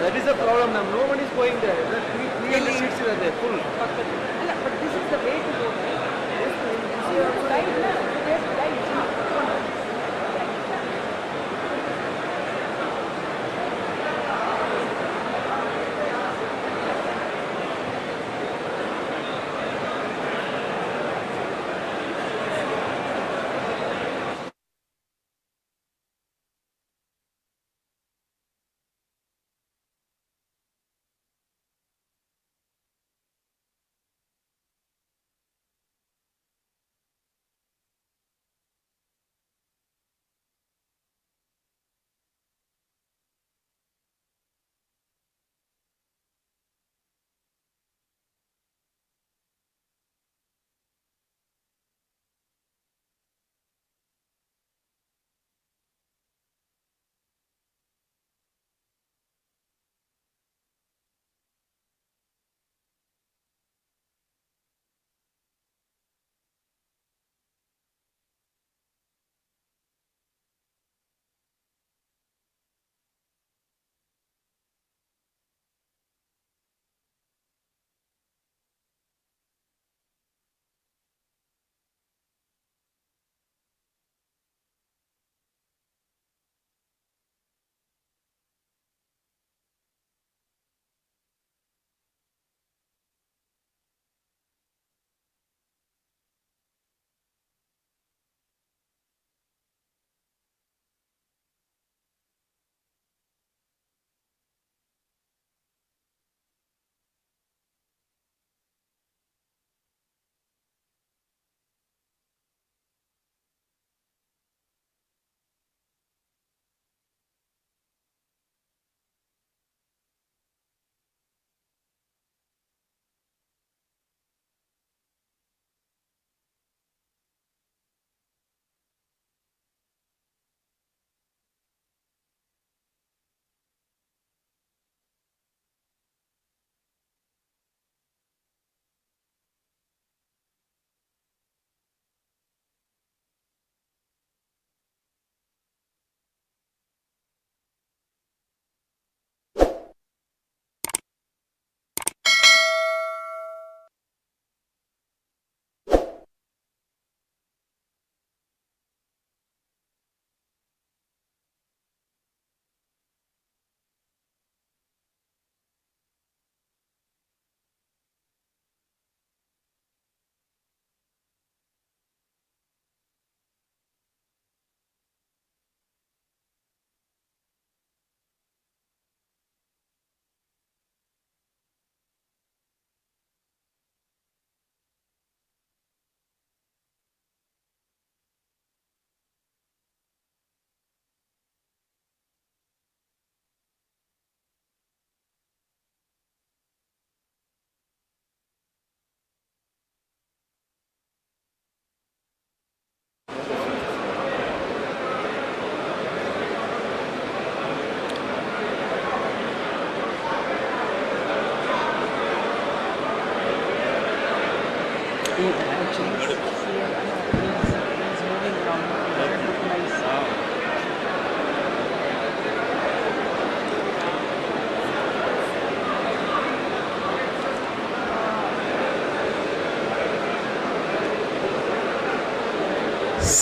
That is the problem now. No one is going there. The 300 seats are there, full. But this is the way to go, right? Yes, this is also right now. Yes, right.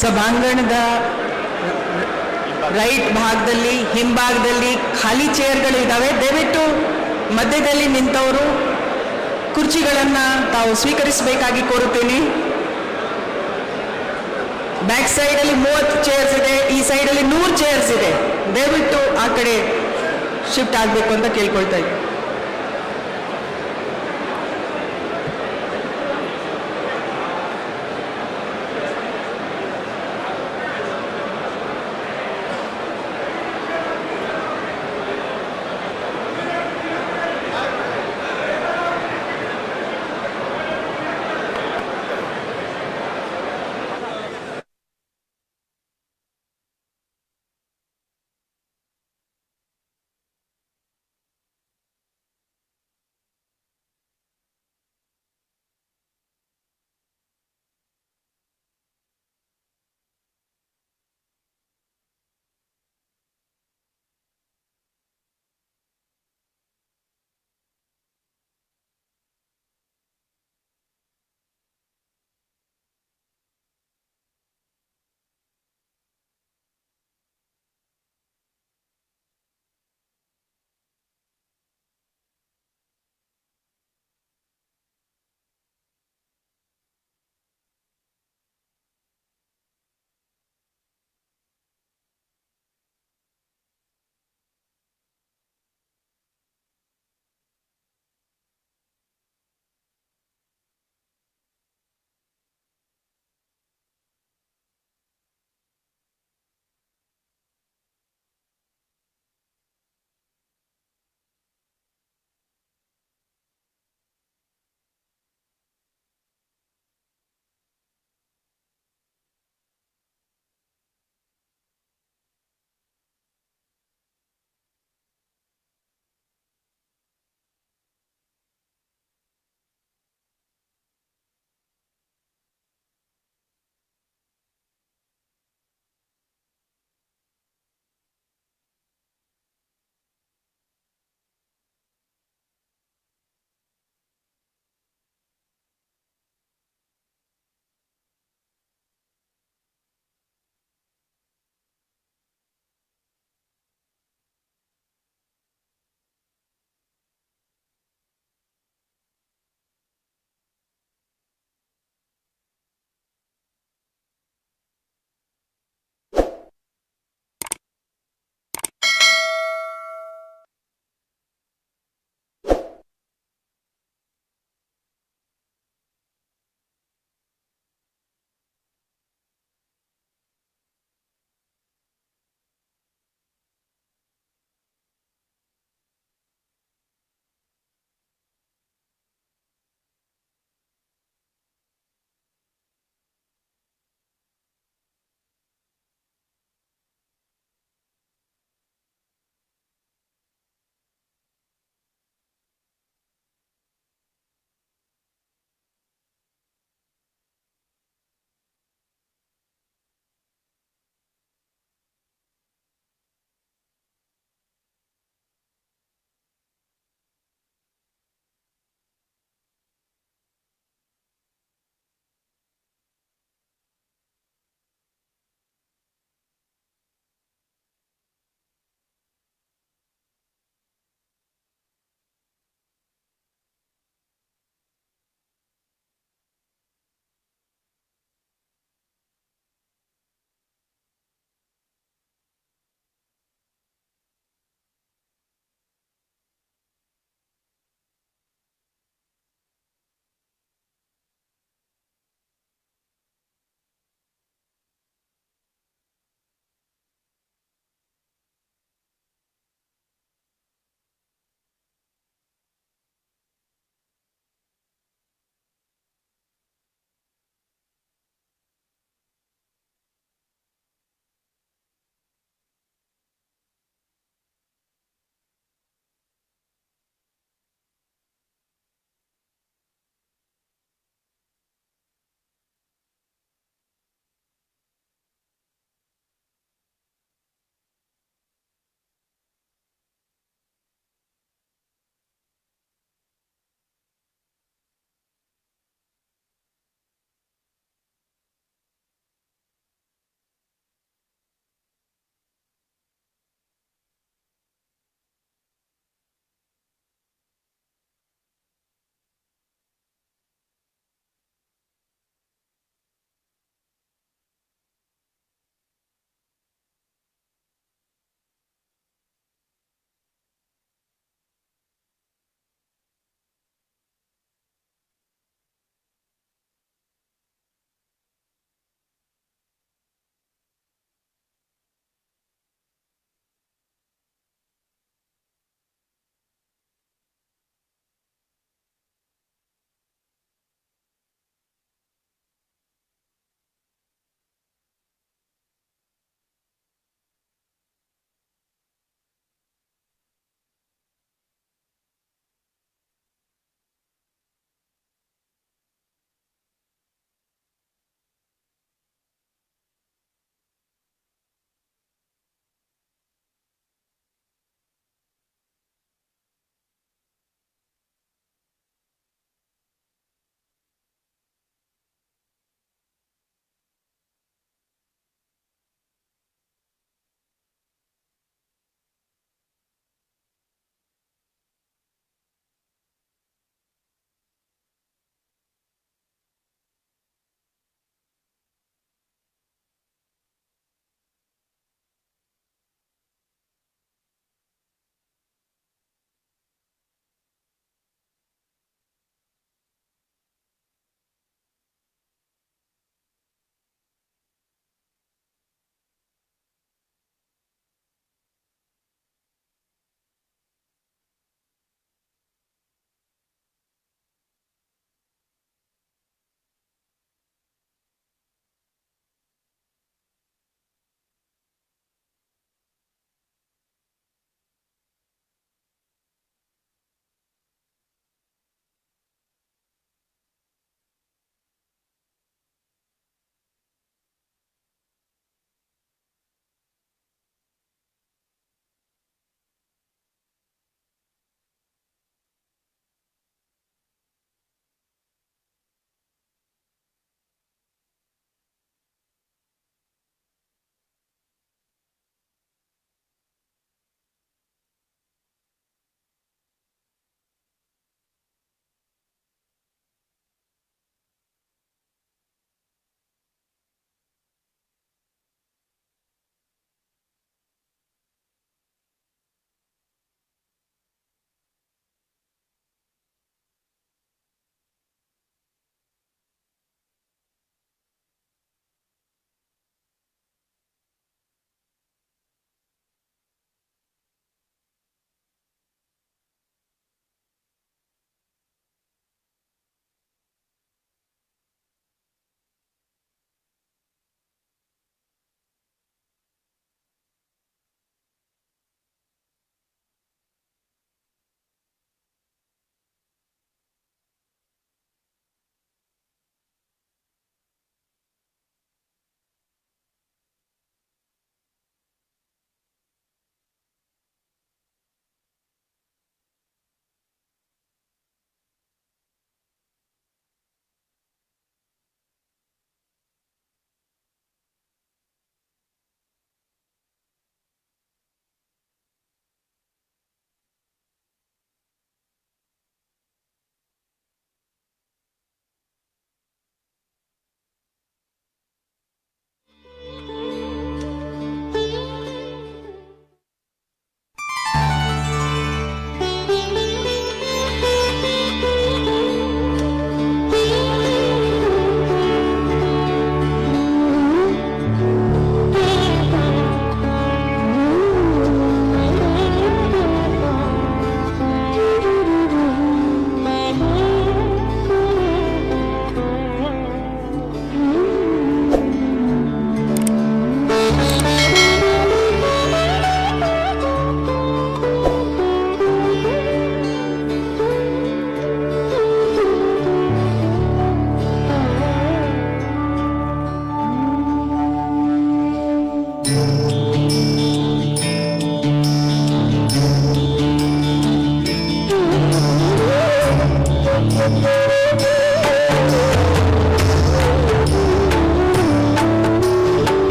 ಸಭಾಂಗಣದ right ಭಾಗದಲ್ಲಿ ಹಿಂಭಾಗದಲ್ಲಿ ಖಾಲಿ ಚೇರ್ಗಳು ಇದ್ದಾವೆ. ದಯವಿಟ್ಟು ಮಧ್ಯದಲ್ಲಿ ನಿಂತವರು ಕುರ್ಚಿಗಳನ್ನು ತಾವು ಸ್ವೀಕರಿಸಬೇಕಾಗಿ ಕೋರುತ್ತೇನೆ. ಬ್ಯಾಕ್ ಸೈಡಲ್ಲಿ 30 ಚೇರ್ಸ್ ಇದೆ, ಈ ಸೈಡಲ್ಲಿ 100 ಚೇರ್ಸ್ ಇದೆ. ದಯವಿಟ್ಟು ಆ ಕಡೆ ಶಿಫ್ಟ್ ಆಗಬೇಕು ಅಂತ ಕೇಳ್ಕೊಳ್ತಾ ಇದ್ದೀನಿ.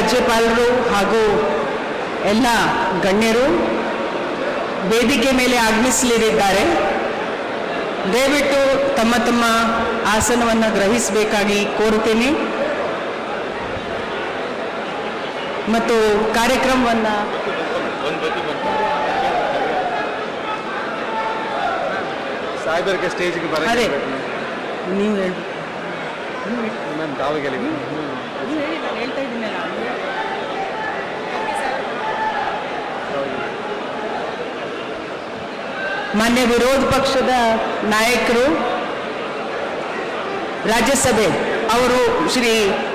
ರಾಜ್ಯಪಾಲರು ಹಾಗೂ ಎಲ್ಲ ಗಣ್ಯರು ವೇದಿಕೆ ಮೇಲೆ ಆಗಮಿಸಲಿದ್ದಾರೆ. ದಯವಿಟ್ಟು ತಮ್ಮ ತಮ್ಮ ಆಸನವನ್ನು ಗ್ರಹಿಸಬೇಕಾಗಿ ಕೋರುತ್ತೇನೆ ಮತ್ತು ಕಾರ್ಯಕ್ರಮವನ್ನು ಸಾಹೇಬರಿಗೆ ಸ್ಟೇಜ್ಗೆ ಅದೇ ಬರಬೇಕು ನೀವು ಹೇಳಿ ಮ್ಯಾಮ್ ತಾವಿಗೆ ಹೇಳಿ. ನೀವು ಹೇಳಿ, ನಾನು ಹೇಳ್ತಾ ಇದ್ದೀನಲ್ಲ. ಮಾನ್ಯ ವಿರೋಧ ಪಕ್ಷದ ನಾಯಕರು ರಾಜ್ಯಸಭೆ ಅವರು ಶ್ರೀ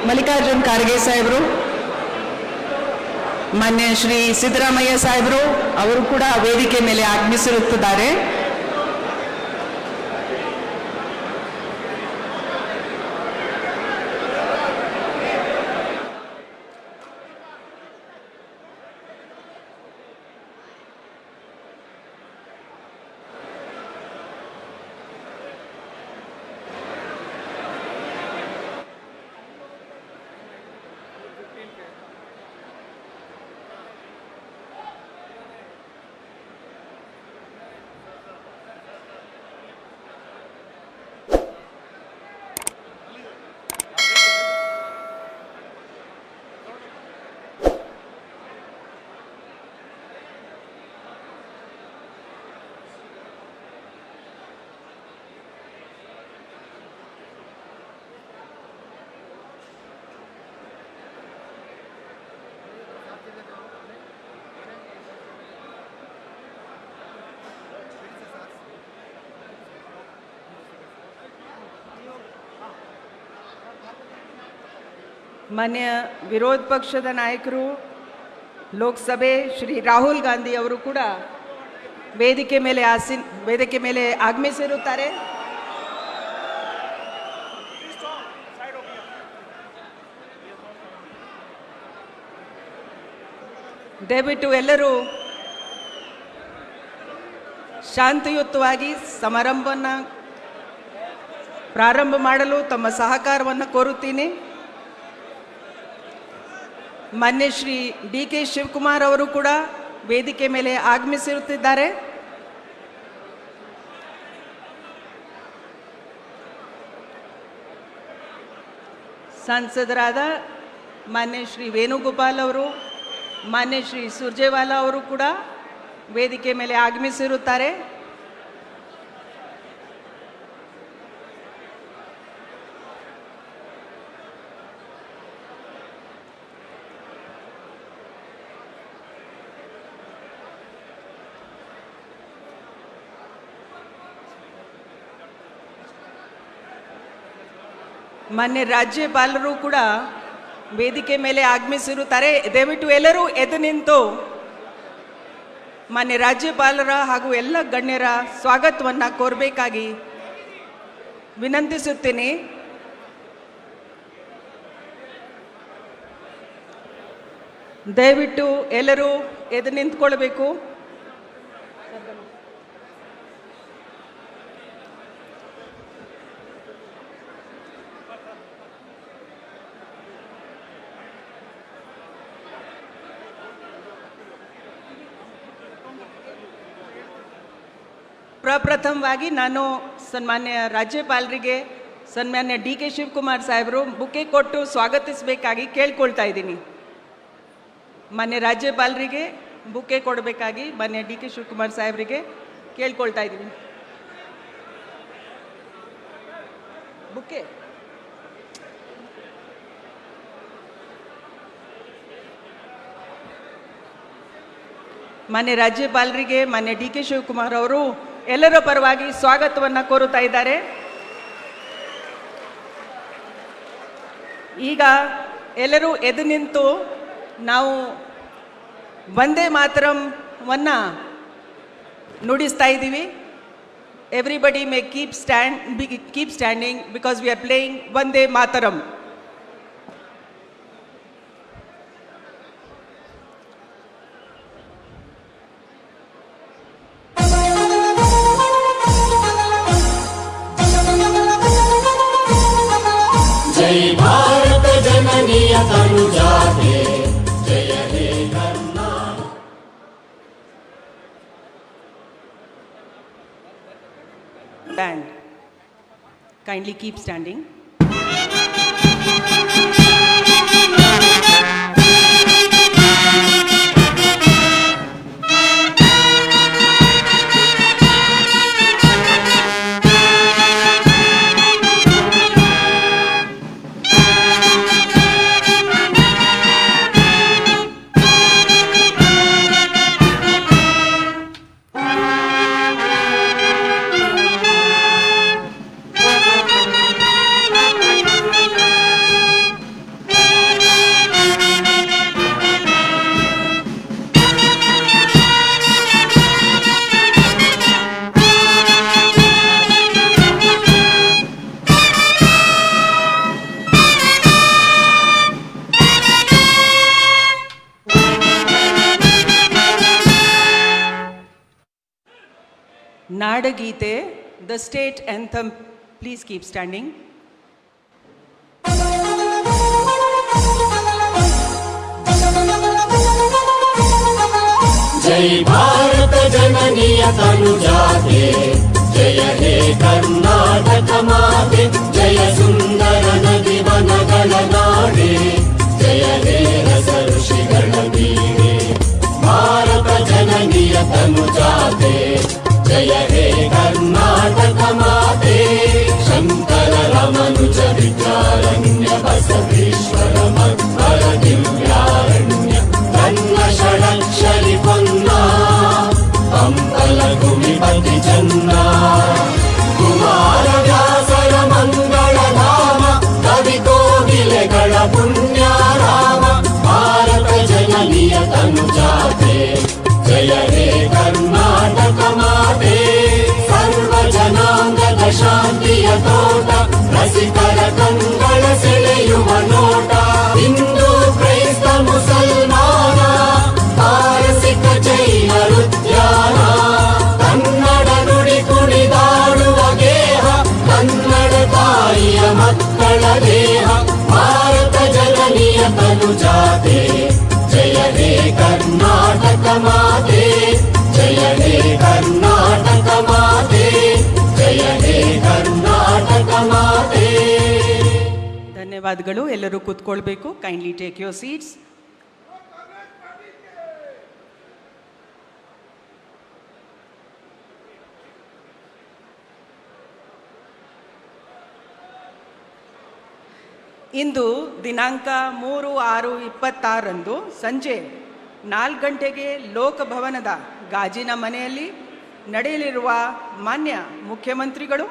ಮಲ್ಲಿಕಾರ್ಜುನ್ ಖರ್ಗೆ ಸಾಹೇಬರು, ಮಾನ್ಯ ಶ್ರೀ ಸಿದ್ದರಾಮಯ್ಯ ಸಾಹೇಬರು ಅವರು ಕೂಡ ವೇದಿಕೆ ಮೇಲೆ ಆಗಮಿಸಿರುತ್ತಿದ್ದಾರೆ. ಮಾನ್ಯ ವಿರೋಧ ಪಕ್ಷದ ನಾಯಕರು ಲೋಕಸಭೆ ಶ್ರೀ ರಾಹುಲ್ ಗಾಂಧಿ ಅವರು ಕೂಡ ವೇದಿಕೆ ಮೇಲೆ ಆಗಮಿಸಿರುತ್ತಾರೆ. ದಯವಿಟ್ಟು ಎಲ್ಲರೂ ಶಾಂತಿಯುತವಾಗಿ ಸಮಾರಂಭವನ್ನು ಪ್ರಾರಂಭ ಮಾಡಲು ತಮ್ಮ ಸಹಕಾರವನ್ನು ಕೋರುತ್ತೀನಿ. ಮಾನ್ಯ ಶ್ರೀ DK ಶಿವಕುಮಾರ್ ಅವರು ಕೂಡ ವೇದಿಕೆ ಮೇಲೆ ಆಗಮಿಸಿರುತ್ತಿದ್ದಾರೆ. ಸಂಸದರಾದ ಮಾನ್ಯ ಶ್ರೀ ವೇಣುಗೋಪಾಲ್ ಅವರು, ಮಾನ್ಯ ಶ್ರೀ ಸುರ್ಜೇವಾಲಾ ಅವರು ಕೂಡ ವೇದಿಕೆ ಮೇಲೆ ಆಗಮಿಸಿರುತ್ತಾರೆ. ಮಾನ್ಯ ರಾಜ್ಯಪಾಲರು ಕೂಡ ವೇದಿಕೆ ಮೇಲೆ ಆಗಮಿಸಿರುತ್ತಾರೆ. ದಯವಿಟ್ಟು ಎಲ್ಲರೂ ಎದ್ದು ನಿಂತು ಮಾನ್ಯ ರಾಜ್ಯಪಾಲರ ಹಾಗೂ ಎಲ್ಲ ಗಣ್ಯರ ಸ್ವಾಗತವನ್ನು ಕೋರಬೇಕಾಗಿ ವಿನಂತಿಸುತ್ತೇನೆ. ದಯವಿಟ್ಟು ಎಲ್ಲರೂ ಎದ್ದು ನಿಂತ್ಕೊಳ್ಬೇಕು. ಪ್ರಪ್ರಥಮವಾಗಿ ನಾನು ಸನ್ಮಾನ್ಯ ರಾಜ್ಯಪಾಲರಿಗೆ ಸನ್ಮಾನ್ಯ DK ಶಿವಕುಮಾರ್ ಸಾಹೇಬರು ಬುಕ್ಕೆ ಕೊಟ್ಟು ಸ್ವಾಗತಿಸಬೇಕಾಗಿ ಕೇಳ್ಕೊಳ್ತಾ ಇದ್ದೀನಿ. ಮಾನ್ಯ ರಾಜ್ಯಪಾಲರಿಗೆ ಬುಕ್ಕೆ ಕೊಡಬೇಕಾಗಿ ಮಾನ್ಯ DK ಶಿವಕುಮಾರ್ ಸಾಹೇಬರಿಗೆ ಕೇಳ್ಕೊಳ್ತಾ ಇದ್ದೀನಿ. ಬುಕ್ಕೆ ಮಾನ್ಯ ರಾಜ್ಯಪಾಲರಿಗೆ ಮಾನ್ಯ DK ಶಿವಕುಮಾರ್ ಅವರು ಎಲ್ಲರ ಪರವಾಗಿ ಸ್ವಾಗತವನ್ನು ಕೋರುತ್ತಾ ಇದ್ದಾರೆ. ಈಗ ಎಲ್ಲರೂ ಎದ್ದು ನಿಂತು ನಾವು ವಂದೇ ಮಾತರಂ ನುಡಿಸ್ತಾ ಇದ್ದೀವಿ. Everybody May keep standing because we are playing Vande Mataram. जय भारत जननी तनुजाते band. Kindly keep standing. Nadagite, the state anthem, please keep standing. जय भारत जननीय तनुजाते, जय हे कर्नाटक माते, जय सुंदर नदी वनगळ नाडे, जय हे रस ऋषिगण दीवे. भारत जननीय तनुजाते, जय हे कर्नाटक माते, शंकर रमनुज विद्यारण्य बसवेश्वर मध्वर दिव्यारण्य, कन्न षडक्षरि पन्ना, पंपल भूमिपति जन्ना. कुमार व्यासर मंगल धाम, कवि कोकिलगळ पुण्याराम. भारत जननीय तनुजाते, जय हे कर्नाटक माते, सर्व जनांगದ ಶಾಂತಿಯ ತೋಟ, ರಸಿಕರ ಕಂಗಳ ಸೆಳೆಯುವ ನೋಟ. ಹಿಂದೂ ಕ್ರೈಸ್ತ ಮುಸಲ್ಮಾನ, ಪಾರಸಿಕ ಜೈನ ಉದ್ಯಾನ, ಕನ್ನಡ ನುಡಿ ಕುಣಿದಾಡುವ ಗೇಹ, ಕನ್ನಡ ತಾಯಿಯ ಮಕ್ಕಳ ದೇಹ. ಭಾರತ ಜನನಿಯ ತನುಜಾತೆ, ಜಯ ಹೇ ಕರ್ನಾಟಕ ಮಾತೆ, ಜಯ ಹೇ ಕರ್ನಾಟಕ ಮಾತೆ, ಜಯ ಹೇ ಕರ್ನಾಟಕ ಮಾತೆ. ಧನ್ಯವಾದಗಳು. ಎಲ್ಲರೂ ಕೂತ್ಕೊಳ್ಬೇಕು. Kindly take your seats. ಇಂದು ದಿನಾಂಕ 3/6/26 ಸಂಜೆ 4 ಗಂಟೆಗೆ ಲೋಕಭವನದ ಗಾಜಿನ ಮನೆಯಲ್ಲಿ ನಡೆಯಲಿರುವ ಮಾನ್ಯ ಮುಖ್ಯಮಂತ್ರಿಗಳು,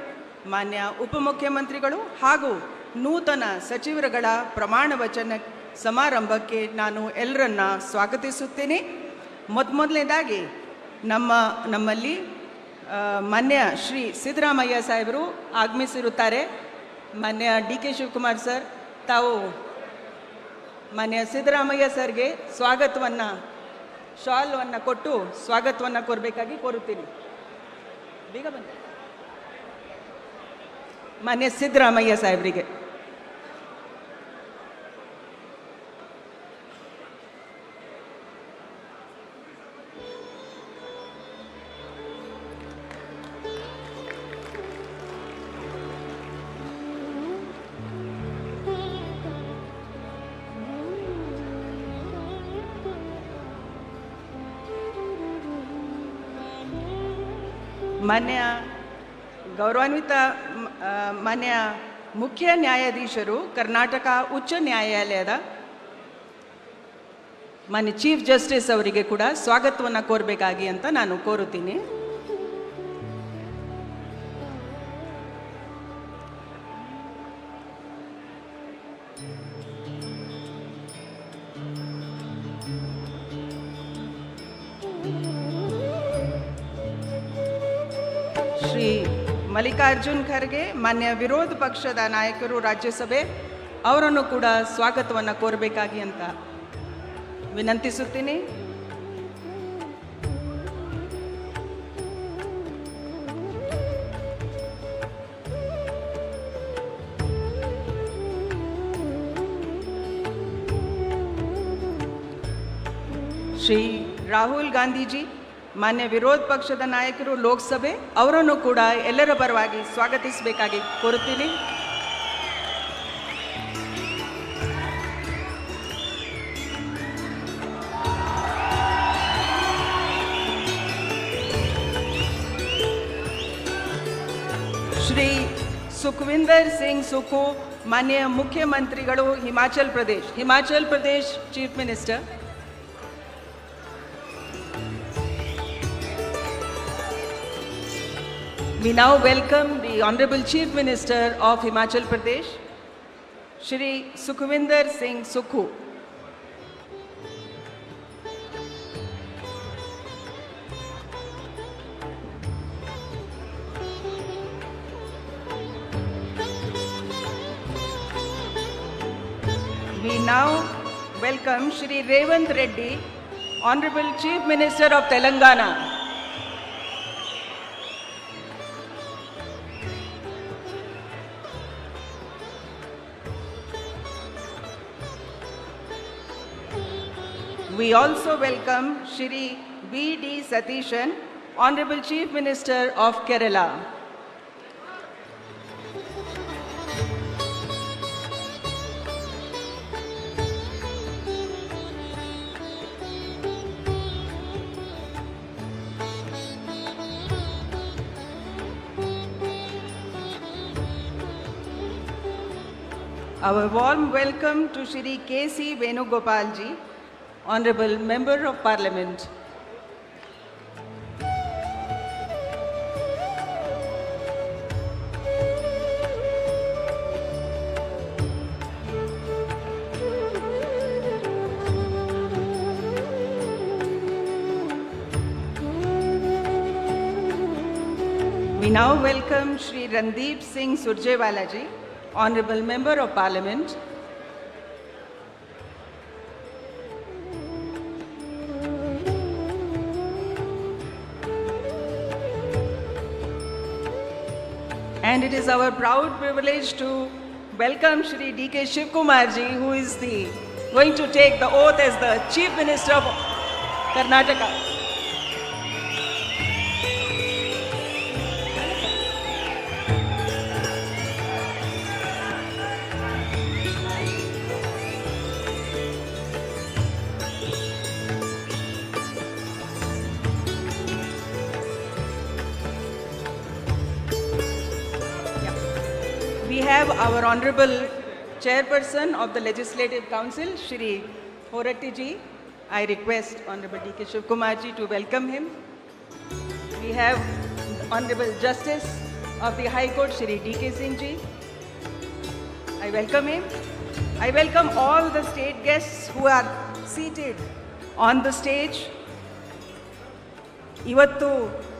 ಮಾನ್ಯ ಉಪಮುಖ್ಯಮಂತ್ರಿಗಳು ಹಾಗೂ ನೂತನ ಸಚಿವರುಗಳ ಪ್ರಮಾಣ ವಚನ ಸಮಾರಂಭಕ್ಕೆ ನಾನು ಎಲ್ಲರನ್ನ ಸ್ವಾಗತಿಸುತ್ತೇನೆ. ಮೊದಲನೇದಾಗಿ ನಮ್ಮಲ್ಲಿ ಮಾನ್ಯ ಶ್ರೀ ಸಿದ್ದರಾಮಯ್ಯ ಸಾಹೇಬರು ಆಗಮಿಸಿರುತ್ತಾರೆ. ಮಾನ್ಯ ಡಿ ಕೆ ಶಿವಕುಮಾರ್ ಸರ್, ತಾವು ಮಾನ್ಯ ಸಿದ್ದರಾಮಯ್ಯ ಸರ್ಗೆ ಸ್ವಾಗತವನ್ನು, ಶಾಲ್ವನ್ನು ಕೊಟ್ಟು ಸ್ವಾಗತವನ್ನು ಕೋರಬೇಕಾಗಿ ಕೋರುತ್ತೀನಿ. ಬೇಗ ಬನ್ನಿ. ಮಾನ್ಯ ಸಿದ್ದರಾಮಯ್ಯ ಸಾಹೇಬರಿಗೆ. ಮಾನ್ಯ ಗೌರವಾನ್ವಿತ ಮಾನ್ಯ ಮುಖ್ಯ ನ್ಯಾಯಾಧೀಶರು, ಕರ್ನಾಟಕ ಉಚ್ಚ ನ್ಯಾಯಾಲಯದ ಮಾನ್ಯ ಚೀಫ್ ಜಸ್ಟಿಸ್ ಅವರಿಗೆ ಕೂಡ ಸ್ವಾಗತವನ್ನು ಕೋರಬೇಕಾಗಿ ಅಂತ ನಾನು ಕೋರುತ್ತೀನಿ. ಶ್ರೀ ಮಲ್ಲಿಕಾರ್ಜುನ್ ಖರ್ಗೆ, ಮಾನ್ಯ ವಿರೋಧ ಪಕ್ಷದ ನಾಯಕರು ರಾಜ್ಯಸಭೆ, ಅವರನ್ನು ಕೂಡ ಸ್ವಾಗತವನ್ನು ಕೋರಬೇಕಾಗಿ ಅಂತ ವಿನಂತಿಸುತ್ತೀನಿ. ಶ್ರೀ ರಾಹುಲ್ ಗಾಂಧೀಜಿ, ಮಾನ್ಯ ವಿರೋಧ ಪಕ್ಷದ ನಾಯಕರು ಲೋಕಸಭೆ ಅವರನ್ನು ಕೂಡ ಎಲ್ಲರ ಪರವಾಗಿ ಸ್ವಾಗತಿಸಬೇಕಾಗಿ ಕೋರುತ್ತೀನಿ. ಶ್ರೀ ಸುಖವಿಂದರ್ ಸಿಂಗ್ ಸುಖು, ಮಾನ್ಯ ಮುಖ್ಯಮಂತ್ರಿಗಳು Himachal Pradesh chief minister. We now welcome the Honorable Chief Minister of Himachal Pradesh, Shri Sukhvinder Singh Sukhu. We now welcome Shri Revant Reddy, Honorable Chief Minister of Telangana. We also welcome Shri V.D. Satishan, Honorable Chief Minister of Kerala. Our warm welcome to Shri K.C. Venugopal ji, Honorable Member of Parliament. We now welcome Shri Randeep Singh Surjewala ji, Honorable Member of Parliament. And it is our proud privilege to welcome Shri D.K. Shivkumar ji, who is going to take the oath as the Chief Minister of Karnataka. We have our Honorable Chairperson of the Legislative Council, Shri Horatti ji. I request Honorable D.K. Shivkumar ji to welcome him. We have Honorable Justice of the High Court, Shri D.K. Singh ji. I welcome him. I welcome all the state guests who are seated on the stage. ಇವತ್ತು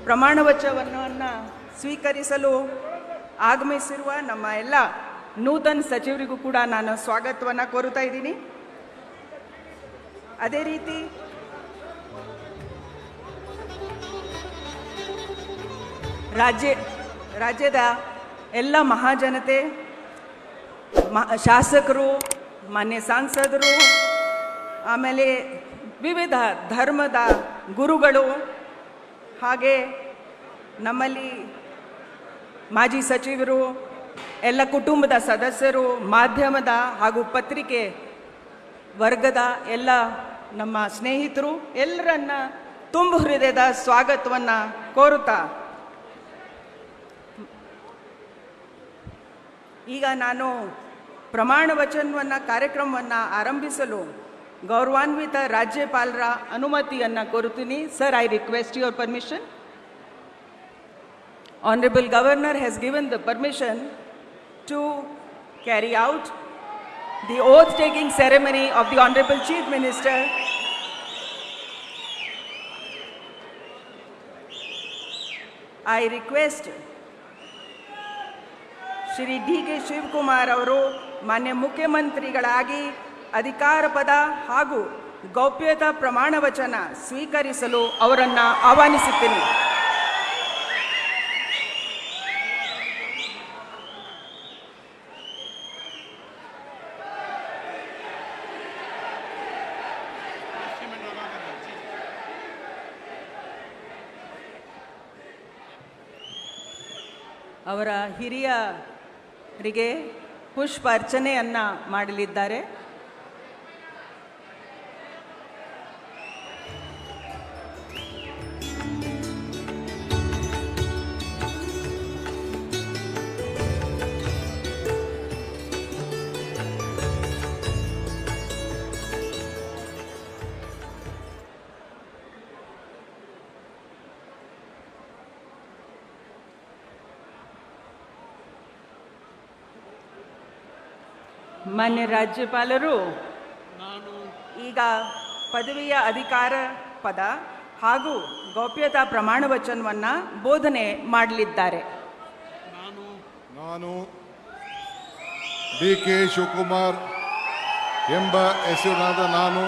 ಪ್ರಮಾಣ ವಚನವನ್ನು ಸ್ವೀಕರಿಸಲು ಆಗಮಿಸಿರುವ ನಮ್ಮ ಎಲ್ಲ ನೂತನ ಸಚಿವರಿಗೂ ಕೂಡ ನಾನು ಸ್ವಾಗತವನ್ನು ಕೋರುತ್ತಾ ಇದ್ದೀನಿ. ಅದೇ ರೀತಿ ರಾಜ್ಯದ ಎಲ್ಲ ಮಹಾಜನತೆ, ಶಾಸಕರು, ಮಾನ್ಯ ಸಂಸದರು, ಆಮೇಲೆ ವಿವಿಧ ಧರ್ಮದ ಗುರುಗಳು, ಹಾಗೆ ನಮ್ಮಲ್ಲಿ ಮಾಜಿ ಸಚಿವರು, ಎಲ್ಲ ಕುಟುಂಬದ ಸದಸ್ಯರು, ಮಾಧ್ಯಮದ ಹಾಗೂ ಪತ್ರಿಕೆ ವರ್ಗದ ಎಲ್ಲ ನಮ್ಮ ಸ್ನೇಹಿತರು ಎಲ್ಲರನ್ನ ತುಂಬ ಹೃದಯದ ಸ್ವಾಗತವನ್ನು ಕೋರುತ್ತಾ ಈಗ ನಾನು ಪ್ರಮಾಣ ವಚನವನ್ನು ಕಾರ್ಯಕ್ರಮವನ್ನು ಆರಂಭಿಸಲು ಗೌರವಾನ್ವಿತ ರಾಜ್ಯಪಾಲರ ಅನುಮತಿಯನ್ನು ಕೋರುತ್ತೀನಿ. Sir, I request your permission. Honorable Governor has given the permission to carry out the oath-taking ceremony of the Honorable Chief Minister. I request Shri D.K. Shivkumar ಅವರು ಮಾನ್ಯ ಮುಖ್ಯಮಂತ್ರಿಗಳಾಗಿ ಅಧಿಕಾರ ಪದ ಹಾಗೂ ಗೌಪ್ಯತಾ ಪ್ರಮಾಣ ವಚನ ಸ್ವೀಕರಿಸಲು ಅವರನ್ನು ಆಹ್ವಾನಿಸುತ್ತೇನೆ. ಅವರ ಹಿರಿಯರಿಗೆ ಪುಷ್ಪ ಅರ್ಚನೆಯನ್ನು ಮಾಡಲಿದ್ದಾರೆ. ಮಾನ್ಯ ರಾಜ್ಯಪಾಲರು ಈಗ ಪದವಿಯ ಅಧಿಕಾರ ಪದ ಹಾಗೂ ಗೌಪ್ಯತಾ ಪ್ರಮಾಣ ವಚನವನ್ನು ಬೋಧನೆ ಮಾಡಲಿದ್ದಾರೆ. ನಾನು ಡಿ.ಕೆ. ಶಿವಕುಮಾರ್ ಎಂಬ ಹೆಸರಿನಾದ ನಾನು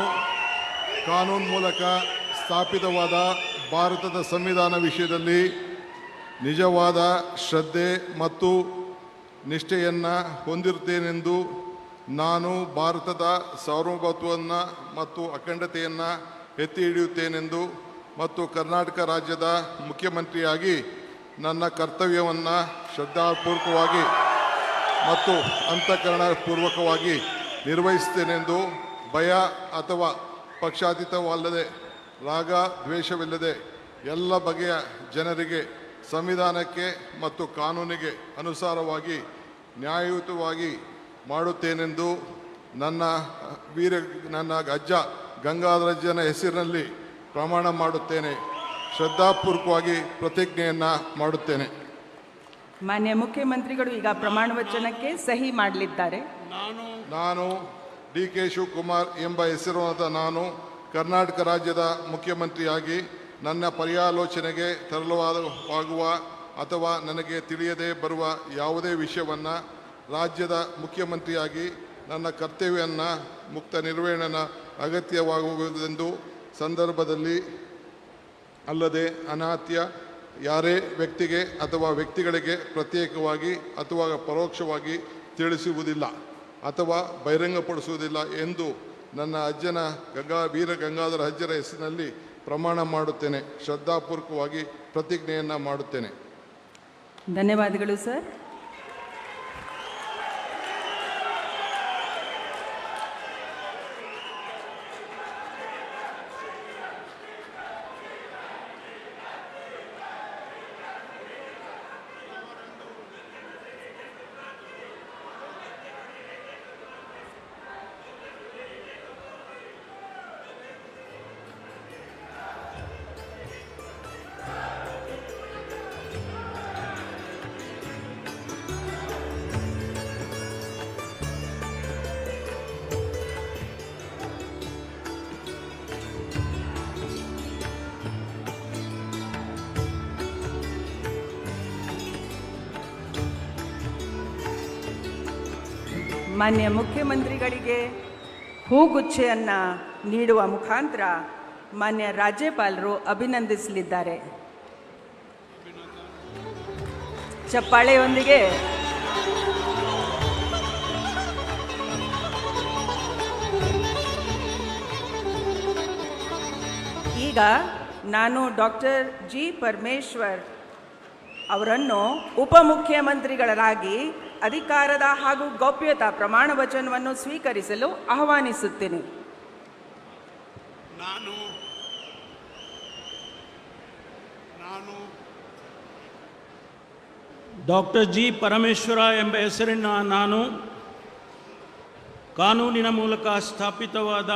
ಕಾನೂನು ಮೂಲಕ ಸ್ಥಾಪಿತವಾದ ಭಾರತದ ಸಂವಿಧಾನ ವಿಷಯದಲ್ಲಿ ನಿಜವಾದ ಶ್ರದ್ಧೆ ಮತ್ತು ನಿಷ್ಠೆಯನ್ನು ಹೊಂದಿರುತ್ತೇನೆಂದು ನಾನು ಭಾರತದ ಸಾರ್ವಭೌಮತ್ವವನ್ನು ಮತ್ತು ಅಖಂಡತೆಯನ್ನು ಎತ್ತಿ ಹಿಡಿಯುತ್ತೇನೆಂದು ಮತ್ತು ಕರ್ನಾಟಕ ರಾಜ್ಯದ ಮುಖ್ಯಮಂತ್ರಿಯಾಗಿ ನನ್ನ ಕರ್ತವ್ಯವನ್ನು ಶ್ರದ್ಧಾಪೂರ್ವಕವಾಗಿ ಮತ್ತು ಅಂತಃಕರಣಪೂರ್ವಕವಾಗಿ ನಿರ್ವಹಿಸುತ್ತೇನೆಂದು ಭಯ ಅಥವಾ ಪಕ್ಷಾತೀತವಲ್ಲದೆ ರಾಗ ದ್ವೇಷವಿಲ್ಲದೆ ಎಲ್ಲ ಬಗೆಯ ಜನರಿಗೆ ಸಂವಿಧಾನಕ್ಕೆ ಮತ್ತು ಕಾನೂನಿಗೆ ಅನುಸಾರವಾಗಿ ನ್ಯಾಯಯುತವಾಗಿ ಮಾಡುತ್ತೇನೆಂದು ನನ್ನ ಅಜ್ಜ ಗಂಗಾಧರಜ್ಜನ ಹೆಸರಿನಲ್ಲಿ ಪ್ರಮಾಣ ಮಾಡುತ್ತೇನೆ. ಶ್ರದ್ಧಾಪೂರ್ವಕವಾಗಿ ಪ್ರತಿಜ್ಞೆಯನ್ನು ಮಾಡುತ್ತೇನೆ. ಮಾನ್ಯ ಮುಖ್ಯಮಂತ್ರಿಗಳು ಈಗ ಪ್ರಮಾಣ ವಚನಕ್ಕೆ ಸಹಿ ಮಾಡಲಿದ್ದಾರೆ. ನಾನು ಡಿ.ಕೆ. ಶಿವಕುಮಾರ್ ಎಂಬ ಹೆಸರಾದ ನಾನು ಕರ್ನಾಟಕ ರಾಜ್ಯದ ಮುಖ್ಯಮಂತ್ರಿಯಾಗಿ ನನ್ನ ಪರ್ಯಾಲೋಚನೆಗೆ ತರಲಾಗುವ ಅಥವಾ ನನಗೆ ತಿಳಿಯದೇ ಬರುವ ಯಾವುದೇ ವಿಷಯವನ್ನು ರಾಜ್ಯದ ಮುಖ್ಯಮಂತ್ರಿಯಾಗಿ ನನ್ನ ಕರ್ತವ್ಯವನ್ನು ಮುಕ್ತ ನಿರ್ವಹಣೆಯ ಅಗತ್ಯವಾಗುವುದೆಂದು ಸಂದರ್ಭದಲ್ಲಿ ಅಲ್ಲದೆ ಅನಾತ್ಯ ಯಾರೇ ವ್ಯಕ್ತಿಗೆ ಅಥವಾ ವ್ಯಕ್ತಿಗಳಿಗೆ ಪ್ರತ್ಯೇಕವಾಗಿ ಅಥವಾ ಪರೋಕ್ಷವಾಗಿ ತಿಳಿಸುವುದಿಲ್ಲ ಅಥವಾ ಬಹಿರಂಗಪಡಿಸುವುದಿಲ್ಲ ಎಂದು ನನ್ನ ಅಜ್ಜನ ವೀರ ಗಂಗಾಧರ ಅಜ್ಜರ ಹೆಸರಿನಲ್ಲಿ ಪ್ರಮಾಣ ಮಾಡುತ್ತೇನೆ. ಶ್ರದ್ಧಾಪೂರ್ವಕವಾಗಿ ಪ್ರತಿಜ್ಞೆಯನ್ನು ಮಾಡುತ್ತೇನೆ. ಧನ್ಯವಾದಗಳು ಸರ್. ಮಾನ್ಯ ಮುಖ್ಯಮಂತ್ರಿಗಳಿಗೆ ಹೂಗುಚ್ಛೆಯನ್ನು ನೀಡುವ ಮುಖಾಂತರ ಮಾನ್ಯ ರಾಜ್ಯಪಾಲರು ಅಭಿನಂದಿಸಲಿದ್ದಾರೆ. ಚಪ್ಪಾಳೆಯೊಂದಿಗೆ ಈಗ ನಾನು ಡಾಕ್ಟರ್ ಜಿ. ಪರಮೇಶ್ವರ್ ಅವರನ್ನು ಉಪಮುಖ್ಯಮಂತ್ರಿಗಳಾಗಿ ಅಧಿಕಾರದ ಹಾಗೂ ಗೌಪ್ಯತಾ ಪ್ರಮಾಣ ವಚನವನ್ನು ಸ್ವೀಕರಿಸಲು ಆಹ್ವಾನಿಸುತ್ತೇನೆ. ನಾನು ಡಾಕ್ಟರ್ ಜಿ. ಪರಮೇಶ್ವರ ಎಂಬ ಹೆಸರಿನ ನಾನು ಕಾನೂನಿನ ಮೂಲಕ ಸ್ಥಾಪಿತವಾದ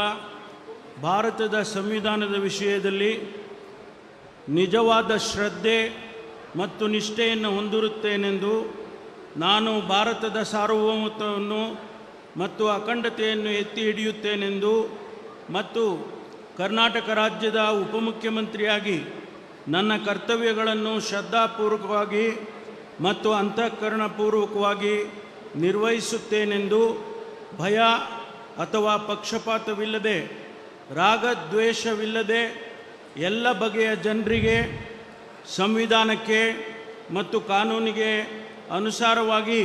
ಭಾರತದ ಸಂವಿಧಾನದ ವಿಷಯದಲ್ಲಿ ನಿಜವಾದ ಶ್ರದ್ಧೆ ಮತ್ತು ನಿಷ್ಠೆಯನ್ನು ಹೊಂದಿರುತ್ತೇನೆಂದು ನಾನು ಭಾರತದ ಸಾರ್ವಭೌಮತ್ವವನ್ನು ಮತ್ತು ಅಖಂಡತೆಯನ್ನು ಎತ್ತಿ ಹಿಡಿಯುತ್ತೇನೆಂದು ಮತ್ತು ಕರ್ನಾಟಕ ರಾಜ್ಯದ ಉಪಮುಖ್ಯಮಂತ್ರಿಯಾಗಿ ನನ್ನ ಕರ್ತವ್ಯಗಳನ್ನು ಶ್ರದ್ಧಾಪೂರ್ವಕವಾಗಿ ಮತ್ತು ಅಂತಃಕರಣಪೂರ್ವಕವಾಗಿ ನಿರ್ವಹಿಸುತ್ತೇನೆಂದು ಭಯ ಅಥವಾ ಪಕ್ಷಪಾತವಿಲ್ಲದೆ ರಾಗದ್ವೇಷವಿಲ್ಲದೆ ಎಲ್ಲ ಬಗೆಯ ಜನರಿಗೆ ಸಂವಿಧಾನಕ್ಕೆ ಮತ್ತು ಕಾನೂನಿಗೆ ಅನುಸಾರವಾಗಿ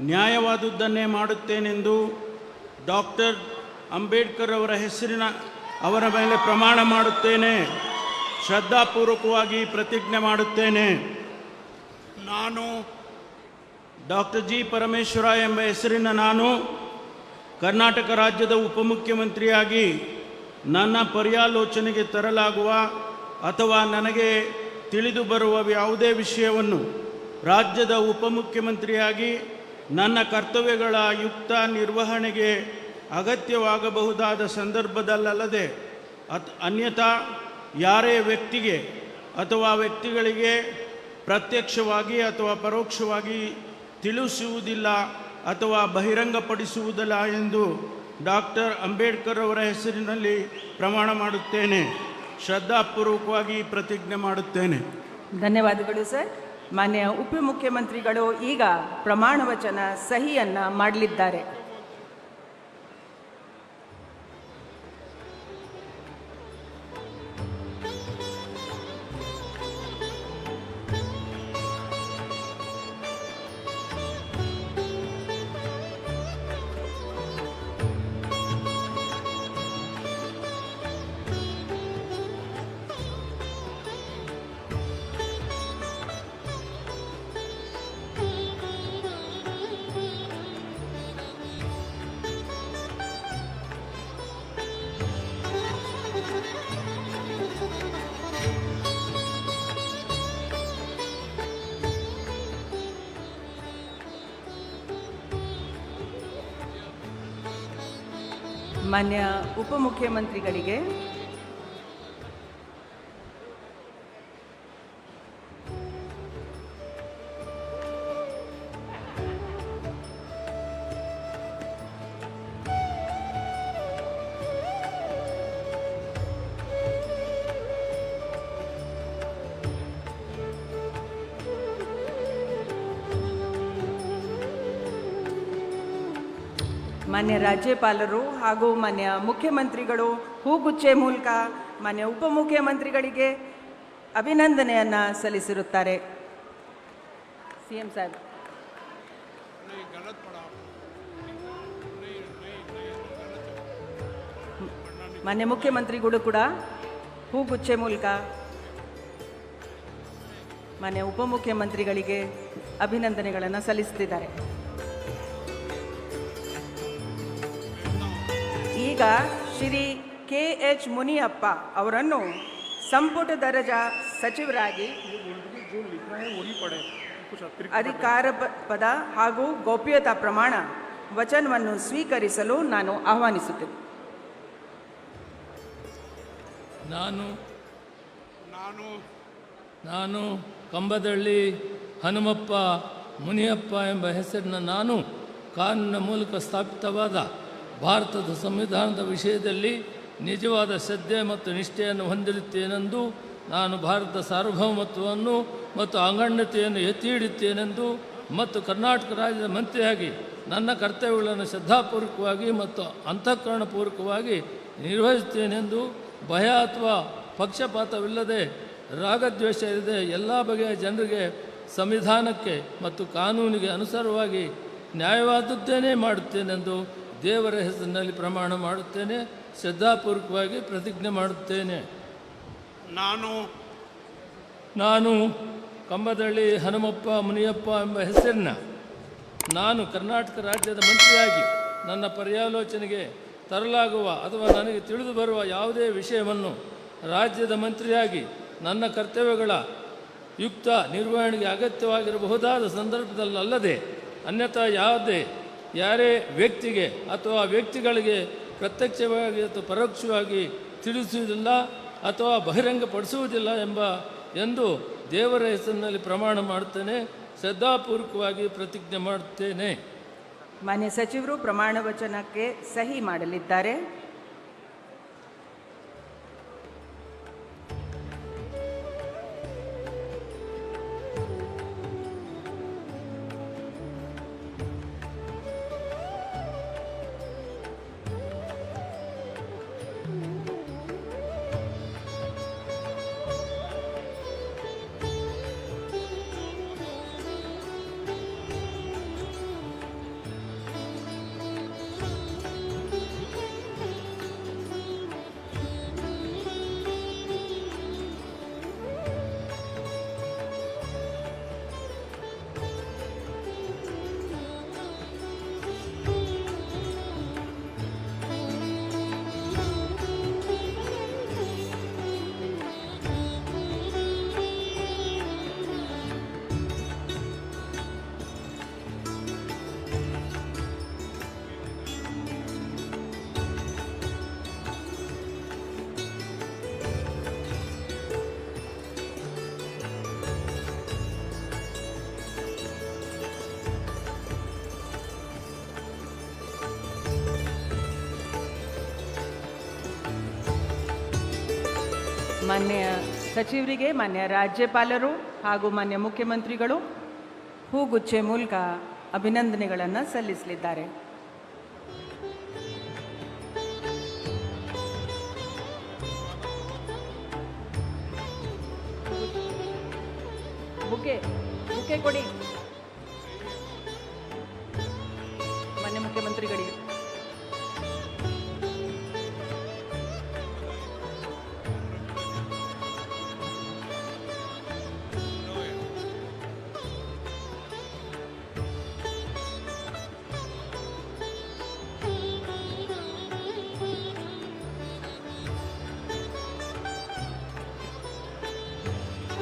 ನ್ಯಾಯವಾದುದನ್ನೇ ಮಾಡುತ್ತೇನೆಂದು ಡಾಕ್ಟರ್ ಅಂಬೇಡ್ಕರ್ ಅವರ ಮೇಲೆ ಪ್ರಮಾಣ ಮಾಡುತ್ತೇನೆ. ಶ್ರದ್ಧಾಪೂರ್ವಕವಾಗಿ ಪ್ರತಿಜ್ಞೆ ಮಾಡುತ್ತೇನೆ. ನಾನು ಡಾಕ್ಟರ್ ಜಿ ಪರಮೇಶ್ವರ ಎಂಬ ಹೆಸರಿನ ನಾನು ಕರ್ನಾಟಕ ರಾಜ್ಯದ ಉಪಮುಖ್ಯಮಂತ್ರಿಯಾಗಿ ನನ್ನ ಪರ್ಯಾಲೋಚನೆಗೆ ತರಲಾಗುವ ಅಥವಾ ನನಗೆ ತಿಳಿದು ಬರುವ ಯಾವುದೇ ವಿಷಯವನ್ನು ರಾಜ್ಯದ ಉಪಮುಖ್ಯಮಂತ್ರಿಯಾಗಿ ನನ್ನ ಕರ್ತವ್ಯಗಳ ಯುಕ್ತ ನಿರ್ವಹಣೆಗೆ ಅಗತ್ಯವಾಗಬಹುದಾದ ಸಂದರ್ಭದಲ್ಲದೆ ಅನ್ಯಥಾ ಯಾರೇ ವ್ಯಕ್ತಿಗೆ ಅಥವಾ ವ್ಯಕ್ತಿಗಳಿಗೆ ಪ್ರತ್ಯಕ್ಷವಾಗಿ ಅಥವಾ ಪರೋಕ್ಷವಾಗಿ ತಿಳಿಸುವುದಿಲ್ಲ ಅಥವಾ ಬಹಿರಂಗಪಡಿಸುವುದಿಲ್ಲ ಎಂದು ಡಾಕ್ಟರ್ ಅಂಬೇಡ್ಕರ್ ಅವರ ಹೆಸರಿನಲ್ಲಿ ಪ್ರಮಾಣ ಮಾಡುತ್ತೇನೆ. ಶ್ರದ್ಧಾಪೂರ್ವಕವಾಗಿ ಪ್ರತಿಜ್ಞೆ ಮಾಡುತ್ತೇನೆ. ಧನ್ಯವಾದಗಳು ಸರ್. ಮಾನ್ಯ ಉಪಮುಖ್ಯಮಂತ್ರಿಗಳು ಈಗ ಪ್ರಮಾಣ ವಚನ ಸಹಿಯನ್ನು ಮಾಡಲಿದ್ದಾರೆ. ಮಾನ್ಯ ಉಪಮುಖ್ಯಮಂತ್ರಿಗಳಿಗೆ ಮಾನ್ಯ ರಾಜ್ಯಪಾಲರು ಹಾಗೂ ಮಾನ್ಯ ಮುಖ್ಯಮಂತ್ರಿಗಳು ಹೂಗುಚ್ಚೆ ಮೂಲಕ ಮಾನ್ಯ ಉಪಮುಖ್ಯಮಂತ್ರಿಗಳಿಗೆ ಅಭಿನಂದನೆಯನ್ನು ಸಲ್ಲಿಸಿರುತ್ತಾರೆ. ಸಿಎಂ ಸಾಹೇಬ್. ಮಾನ್ಯ ಮುಖ್ಯಮಂತ್ರಿಗಳು ಕೂಡ ಹೂಗುಚ್ಚೆ ಮೂಲಕ ಮಾನ್ಯ ಉಪಮುಖ್ಯಮಂತ್ರಿಗಳಿಗೆ ಅಭಿನಂದನೆಗಳನ್ನು ಸಲ್ಲಿಸುತ್ತಿದ್ದಾರೆ. ಈಗ ಶ್ರೀ KH ಮುನಿಯಪ್ಪ ಅವರನ್ನು ಸಂಪುಟ ದರ್ಜಾ ಸಚಿವರಾಗಿ ಅಧಿಕಾರ ಪದ ಹಾಗೂ ಗೌಪ್ಯತಾ ಪ್ರಮಾಣ ವಚನವನ್ನು ಸ್ವೀಕರಿಸಲು ನಾನು ಆಹ್ವಾನಿಸುತ್ತೇನೆ. ನಾನು ಕಂಬದಳ್ಳಿ ಹನುಮಪ್ಪ ಮುನಿಯಪ್ಪ ಎಂಬ ಹೆಸರಿನ ನಾನು ಕಾನೂನಿನ ಮೂಲಕ ಸ್ಥಾಪಿತವಾದ ಭಾರತದ ಸಂವಿಧಾನದ ವಿಷಯದಲ್ಲಿ ನಿಜವಾದ ಶ್ರದ್ಧೆ ಮತ್ತು ನಿಷ್ಠೆಯನ್ನು ಹೊಂದಿರುತ್ತೇನೆಂದು, ನಾನು ಭಾರತದ ಸಾರ್ವಭೌಮತ್ವವನ್ನು ಮತ್ತು ಅಖಂಡತೆಯನ್ನು ಎತ್ತಿ ಹಿಡಿಯುತ್ತೇನೆಂದು ಮತ್ತು ಕರ್ನಾಟಕ ರಾಜ್ಯದ ಮಂತ್ರಿಯಾಗಿ ನನ್ನ ಕರ್ತವ್ಯಗಳನ್ನು ಶ್ರದ್ಧಾಪೂರ್ವಕವಾಗಿ ಮತ್ತು ಅಂತಃಕರಣಪೂರ್ವಕವಾಗಿ ನಿರ್ವಹಿಸುತ್ತೇನೆಂದು, ಭಯ ಅಥವಾ ಪಕ್ಷಪಾತವಿಲ್ಲದೆ ರಾಗದ್ವೇಷ ಇಲ್ಲದೆ ಎಲ್ಲ ಬಗೆಯ ಜನರಿಗೆ ಸಂವಿಧಾನಕ್ಕೆ ಮತ್ತು ಕಾನೂನಿಗೆ ಅನುಸಾರವಾಗಿ ನ್ಯಾಯವಾದದ್ದೇನೇ ಮಾಡುತ್ತೇನೆಂದು ದೇವರ ಹೆಸರಿನಲ್ಲಿ ಪ್ರಮಾಣ ಮಾಡುತ್ತೇನೆ. ಶ್ರದ್ಧಾಪೂರ್ವಕವಾಗಿ ಪ್ರತಿಜ್ಞೆ ಮಾಡುತ್ತೇನೆ. ನಾನು ಕಂಬದಳ್ಳಿ ಹನುಮಪ್ಪ ಮುನಿಯಪ್ಪ ಎಂಬ ಹೆಸರಿನ ನಾನು ಕರ್ನಾಟಕ ರಾಜ್ಯದ ಮಂತ್ರಿಯಾಗಿ ನನ್ನ ಪರ್ಯಾಲೋಚನೆಗೆ ತರಲಾಗುವ ಅಥವಾ ನನಗೆ ತಿಳಿದು ಬರುವ ಯಾವುದೇ ವಿಷಯವನ್ನು ರಾಜ್ಯದ ಮಂತ್ರಿಯಾಗಿ ನನ್ನ ಕರ್ತವ್ಯಗಳ ಯುಕ್ತ ನಿರ್ವಹಣೆಗೆ ಅಗತ್ಯವಾಗಿರಬಹುದಾದ ಸಂದರ್ಭದಲ್ಲದೆ ಅನ್ಯಥಾ ಯಾರೇ ವ್ಯಕ್ತಿಗೆ ಅಥವಾ ವ್ಯಕ್ತಿಗಳಿಗೆ ಪ್ರತ್ಯಕ್ಷವಾಗಿ ಅಥವಾ ಪರೋಕ್ಷವಾಗಿ ತಿಳಿಸುವುದಿಲ್ಲ ಅಥವಾ ಬಹಿರಂಗಪಡಿಸುವುದಿಲ್ಲ ಎಂದು ದೇವರ ಹೆಸರಿನಲ್ಲಿ ಪ್ರಮಾಣ ಮಾಡುತ್ತೇನೆ. ಶ್ರದ್ಧಾಪೂರ್ವಕವಾಗಿ ಪ್ರತಿಜ್ಞೆ ಮಾಡುತ್ತೇನೆ. ಮಾನ್ಯ ಸಚಿವರು ಪ್ರಮಾಣ ವಚನಕ್ಕೆ ಸಹಿ ಮಾಡಲಿದ್ದಾರೆ. ಮಾನ್ಯ ಸಚಿವರಿಗೆ, ಮಾನ್ಯ ರಾಜ್ಯಪಾಲರು ಹಾಗೂ ಮಾನ್ಯ ಮುಖ್ಯಮಂತ್ರಿಗಳು ಹೂಗುಚ್ಚೆ ಮೂಲಕ ಅಭಿನಂದನೆಗಳನ್ನು ಸಲ್ಲಿಸಲಿದ್ದಾರೆ. ಬುಕೆ ಕೊಡಿ ಮಾನ್ಯ ಮುಖ್ಯಮಂತ್ರಿಗಳಿಗೆ.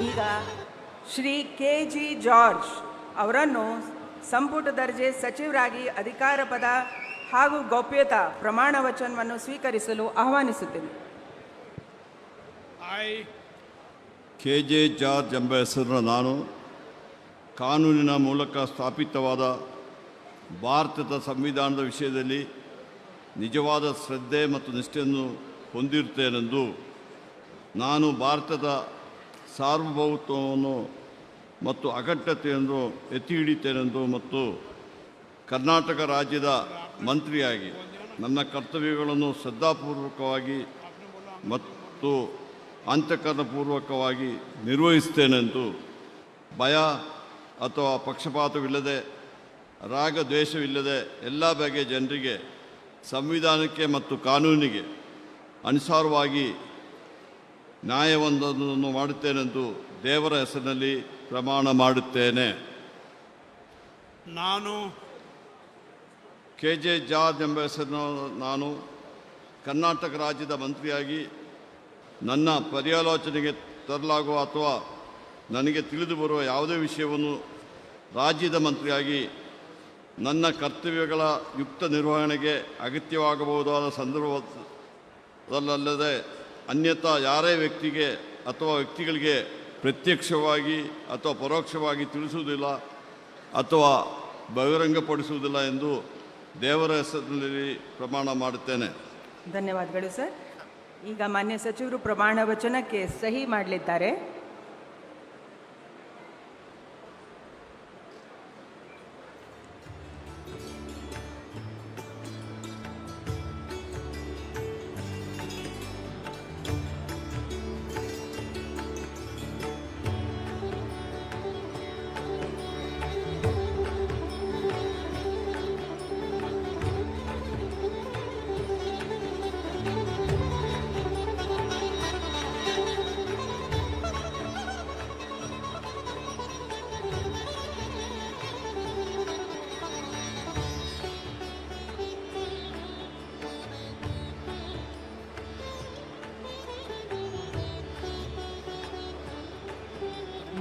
ಈಗ ಶ್ರೀ KG ಜಾರ್ಜ್ ಅವರನ್ನು ಸಂಪುಟ ದರ್ಜೆ ಸಚಿವರಾಗಿ ಅಧಿಕಾರ ಪದ ಹಾಗೂ ಗೌಪ್ಯತಾ ಪ್ರಮಾಣ ವಚನವನ್ನು ಸ್ವೀಕರಿಸಲು ಆಹ್ವಾನಿಸುತ್ತೇನೆ. KJ ಜಾರ್ಜ್ ಎಂಬ ಹೆಸರಿನ ನಾನು ಕಾನೂನಿನ ಮೂಲಕ ಸ್ಥಾಪಿತವಾದ ಭಾರತದ ಸಂವಿಧಾನದ ವಿಷಯದಲ್ಲಿ ನಿಜವಾದ ಶ್ರದ್ಧೆ ಮತ್ತು ನಿಷ್ಠೆಯನ್ನು ಹೊಂದಿರುತ್ತೇನೆಂದು, ನಾನು ಭಾರತದ ಸಾರ್ವಭೌಮತ್ವವನ್ನು ಮತ್ತು ಅಖಂಡತೆಯನ್ನು ಎತ್ತಿ ಹಿಡಿಯುತ್ತೇನೆಂದು ಮತ್ತು ಕರ್ನಾಟಕ ರಾಜ್ಯದ ಮಂತ್ರಿಯಾಗಿ ನನ್ನ ಕರ್ತವ್ಯಗಳನ್ನು ಶ್ರದ್ಧಾಪೂರ್ವಕವಾಗಿ ಮತ್ತು ಅಂತಃಕರಣಪೂರ್ವಕವಾಗಿ ನಿರ್ವಹಿಸುತ್ತೇನೆಂದು ಭಯ ಅಥವಾ ಪಕ್ಷಪಾತವಿಲ್ಲದೆ, ರಾಗ ದ್ವೇಷವಿಲ್ಲದೆ ಎಲ್ಲ ಬಗೆಯ ಜನರಿಗೆ ಸಂವಿಧಾನಕ್ಕೆ ಮತ್ತು ಕಾನೂನಿಗೆ ಅನುಸಾರವಾಗಿ ನ್ಯಾಯವೊಂದನ್ನು ಮಾಡುತ್ತೇನೆಂದು ದೇವರ ಹೆಸರಿನಲ್ಲಿ ಪ್ರಮಾಣ ಮಾಡುತ್ತೇನೆ. ನಾನು KJ ಜಾರ್ಜ್ ಎಂಬ ಹೆಸರಿನ ನಾನು ಕರ್ನಾಟಕ ರಾಜ್ಯದ ಮಂತ್ರಿಯಾಗಿ ನನ್ನ ಪರ್ಯಾಲೋಚನೆಗೆ ತರಲಾಗುವ ಅಥವಾ ನನಗೆ ತಿಳಿದು ಬರುವ ಯಾವುದೇ ವಿಷಯವನ್ನು ರಾಜ್ಯದ ಮಂತ್ರಿಯಾಗಿ ನನ್ನ ಕರ್ತವ್ಯಗಳ ಯುಕ್ತ ನಿರ್ವಹಣೆಗೆ ಅಗತ್ಯವಾಗಬಹುದಾದ ಸಂದರ್ಭದಲ್ಲದೆ ಅನ್ಯಥಾ ಯಾರೇ ವ್ಯಕ್ತಿಗೆ ಅಥವಾ ವ್ಯಕ್ತಿಗಳಿಗೆ ಪ್ರತ್ಯಕ್ಷವಾಗಿ ಅಥವಾ ಪರೋಕ್ಷವಾಗಿ ತಿಳಿಸುವುದಿಲ್ಲ ಅಥವಾ ಬಹಿರಂಗಪಡಿಸುವುದಿಲ್ಲ ಎಂದು ದೇವರ ಹೆಸರಿನಲ್ಲಿ ಪ್ರಮಾಣ ಮಾಡುತ್ತೇನೆ. ಧನ್ಯವಾದಗಳು ಸರ್. ಈಗ ಮಾನ್ಯ ಸಚಿವರು ಪ್ರಮಾಣ ವಚನಕ್ಕೆ ಸಹಿ ಮಾಡಲಿದ್ದಾರೆ.